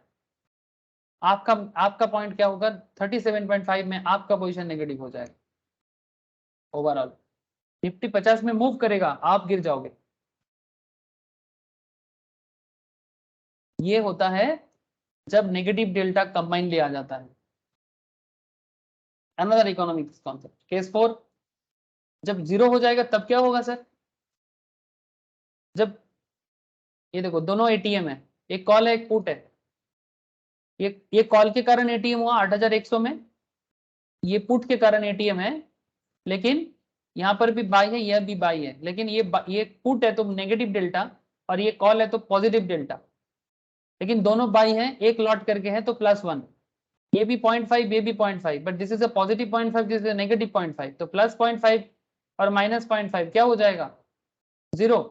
आपका पॉइंट क्या होगा? 37.5 में आपका पोजीशन नेगेटिव हो जाएगा ओवरऑल। निफ्टी 50 में मूव करेगा, आप गिर जाओगे। ये होता है जब नेगेटिव डेल्टा कंबाइन लिया जाता है। अनदर इकोनॉमिक्स कॉन्सेप्ट, केस 4, जब 0 हो जाएगा तब क्या होगा सर? जब ये देखो दोनों एटीएम है, एक कॉल है एक पुट है, ये कॉल के कारण एटीएम हुआ 8100 में, ये पुट के कारण एटीएम है, लेकिन यहाँ पर भी बाई है, यह भी बाई है, लेकिन ये पुट है तो नेगेटिव डेल्टा और ये कॉल है तो पॉजिटिव डेल्टा, लेकिन दोनों बाई हैं, एक लॉट करके है तो +1, ये भी 0.5 ये भी 0.5, but this is a positive 0.5, this is a negative 0.5, तो +0.5 और -0.5 क्या हो जाएगा? 0।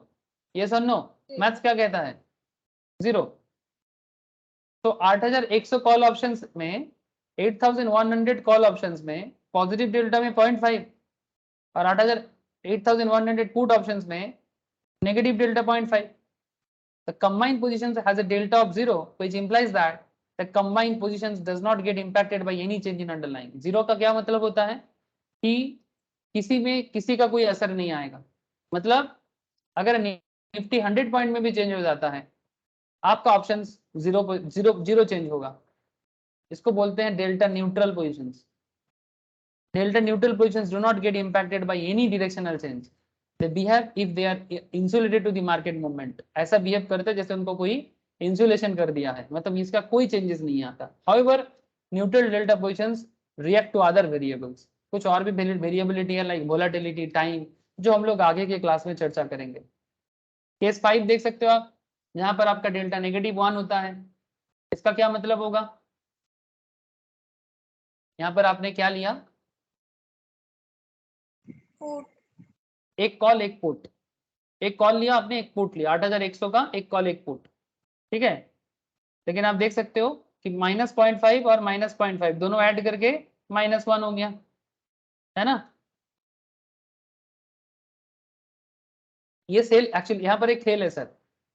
यस और नो? मैथ्स क्या कहता है? 0। तो 8100 कॉल ऑप्शंस में, 8100 कॉल ऑप्शंस में पॉजिटिव डेल्टा में 0.5 और 8100 पुट ऑप्शंस में negative delta 0.5। The combined positions has a delta of 0, which implies that the combined positions does not get impacted by any change in underlying. 0 का क्या मतलब होता है कि किसी में किसी का कोई असर नहीं आएगा। मतलब अगर निफ्टी 100 पॉइंट में भी चेंज हो जाता है, आपका ऑप्शन 0 चेंज होगा। इसको बोलते हैं delta neutral positions. Delta neutral positions do not get impacted by any directional change. They behave if they are insulated to the market movement. ऐसा behave करते हैं जैसे उनको कोई insulation कर दिया है, मतलब इसका कोई changes नहीं आता। However, neutral delta positions react to other variables. कुछ और भी variability है like volatility, time, जो हम लोग आगे के क्लास में चर्चा करेंगे। केस 5 देख सकते हो आप, यहाँ पर आपका डेल्टा -1 होता है। इसका क्या मतलब होगा? यहाँ पर आपने क्या लिया? एक कॉल एक पुट, एक कॉल लिया आपने एक पुट लिया, 8100 का एक कॉल एक पुट, ठीक है। लेकिन आप देख सकते हो कि -0.5 और -0.5 दोनों ऐड करके -1 हो गया, है ना। ये सेल एक्चुअली यहाँ पर एक खेल है सर,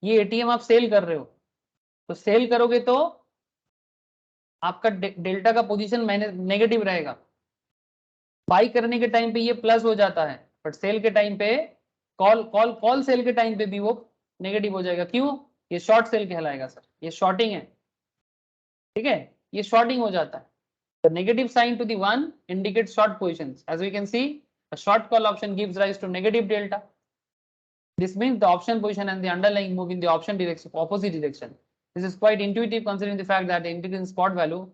ये एटीएम आप सेल कर रहे हो, तो सेल करोगे तो आपका डेल्टा का पोजीशन नेगेटिव रहेगा। बाई करने के टाइम पे ये प्लस हो जाता है, बट सेल के टाइम पे कॉल सेल के टाइम पे भी वो नेगेटिव हो जाएगा। क्यों? ये शॉर्ट सेल कहलाएगा सर, ये शॉर्टिंग है, ठीक है, ये शॉर्टिंग हो जाता है। The negative sign to the 1 indicates short positions. As we can see, a short call option gives rise to negative delta. This means the option position and the underlying move in the option direction, opposite direction. This is quite intuitive considering the fact that the increase in spot value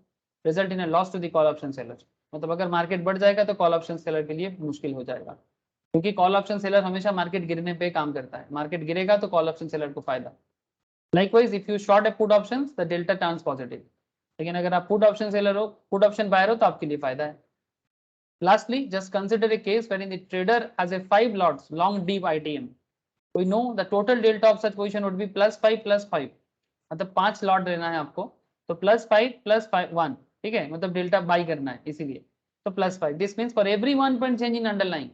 result in a loss to the call option seller. मतलब अगर market बढ़ जाएगा तो call option seller के लिए मुश्किल हो जाएगा, क्योंकि कॉल ऑप्शन सेलर हमेशा मार्केट गिरने पे काम करता है। मार्केट गिरेगा तो कॉल ऑप्शन सेलर को फायदा। Likewise, if you short a put options, the delta turns positive. लेकिन अगर आप पुट ऑप्शन सेलर हो, पुट ऑप्शन बायर हो, तो आपके लिए फायदा है। Lastly, just consider a case wherein the trader has a 5 lots long deep ITM. We know the total delta of such position would be +5 + 5, मतलब 5 लॉट लेना है आपको, तो +5 + 5 1, ठीक है, मतलब डेल्टा बाई करना है, इसीलिए तो +5। This means for every 1 point change in underline,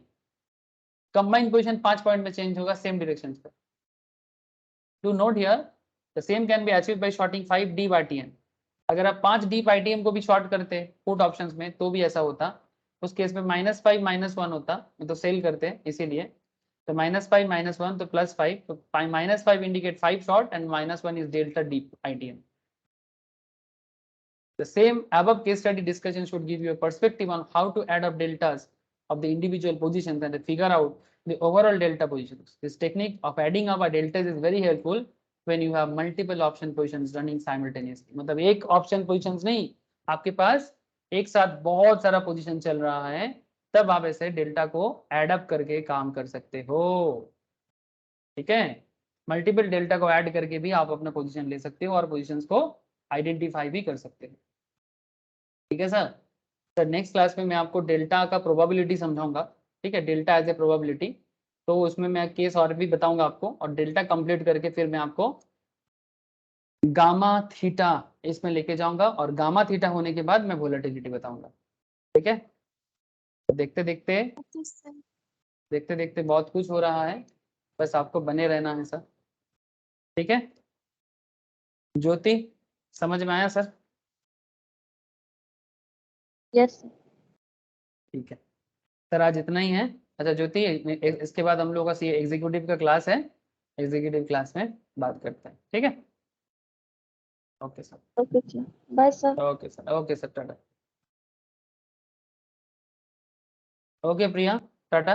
combined position 5 point में चेंज होगा सेम डायरेक्शन पे। To note here, the same can be achieved by shorting 5 deep ITM। अगर आप 5 डीप ITM को भी शॉर्ट करते पुट ऑप्शंस में तो भी ऐसा होता, उस केस में -5 -1 होता, तो सेल करते इसीलिए। तो -5 -1 तो +5, तो -5 indicate 5 short and -1 is delta deep ITM. The same above case study discussion should give you a perspective on how to add up deltas of the individual positions and figure out the overall delta positions. This technique of adding up a deltas is very helpful when you have multiple option positions running simultaneously. मतलब एक option positions नहीं, आपके पास एक साथ बहुत सारा position चल रहा है, तब आप ऐसे डेल्टा को एड अप करके काम कर सकते हो। ठीक है, मल्टीपल डेल्टा को ऐड करके भी आप अपना पोजीशन ले सकते हो और पोजीशंस को आइडेंटिफाई भी कर सकते हो। ठीक है सर। सर नेक्स्ट क्लास में मैं आपको डेल्टा का प्रोबेबिलिटी समझाऊंगा। ठीक है, डेल्टा एज ए प्रोबेबिलिटी, तो उसमें मैं केस और भी बताऊंगा आपको, और डेल्टा कंप्लीट करके फिर मैं आपको गामा थीटा इसमें लेके जाऊंगा, और गामा थीटा होने के बाद मैं वोलेटिलिटी बताऊंगा। ठीक है, देखते देखते ओके सर। देखते देखते बहुत कुछ हो रहा है, बस आपको बने रहना है सर। ठीक है, ज्योति समझ में आया सर? यस। ठीक है सर, आज इतना ही है। अच्छा ज्योति, इसके बाद हम लोग का एग्जीक्यूटिव का क्लास है, एग्जीक्यूटिव क्लास में बात करते हैं। ठीक है, okay sir. Okay sir, bye sir. Okay sir, okay sir, tata. Okay Priya, Tata.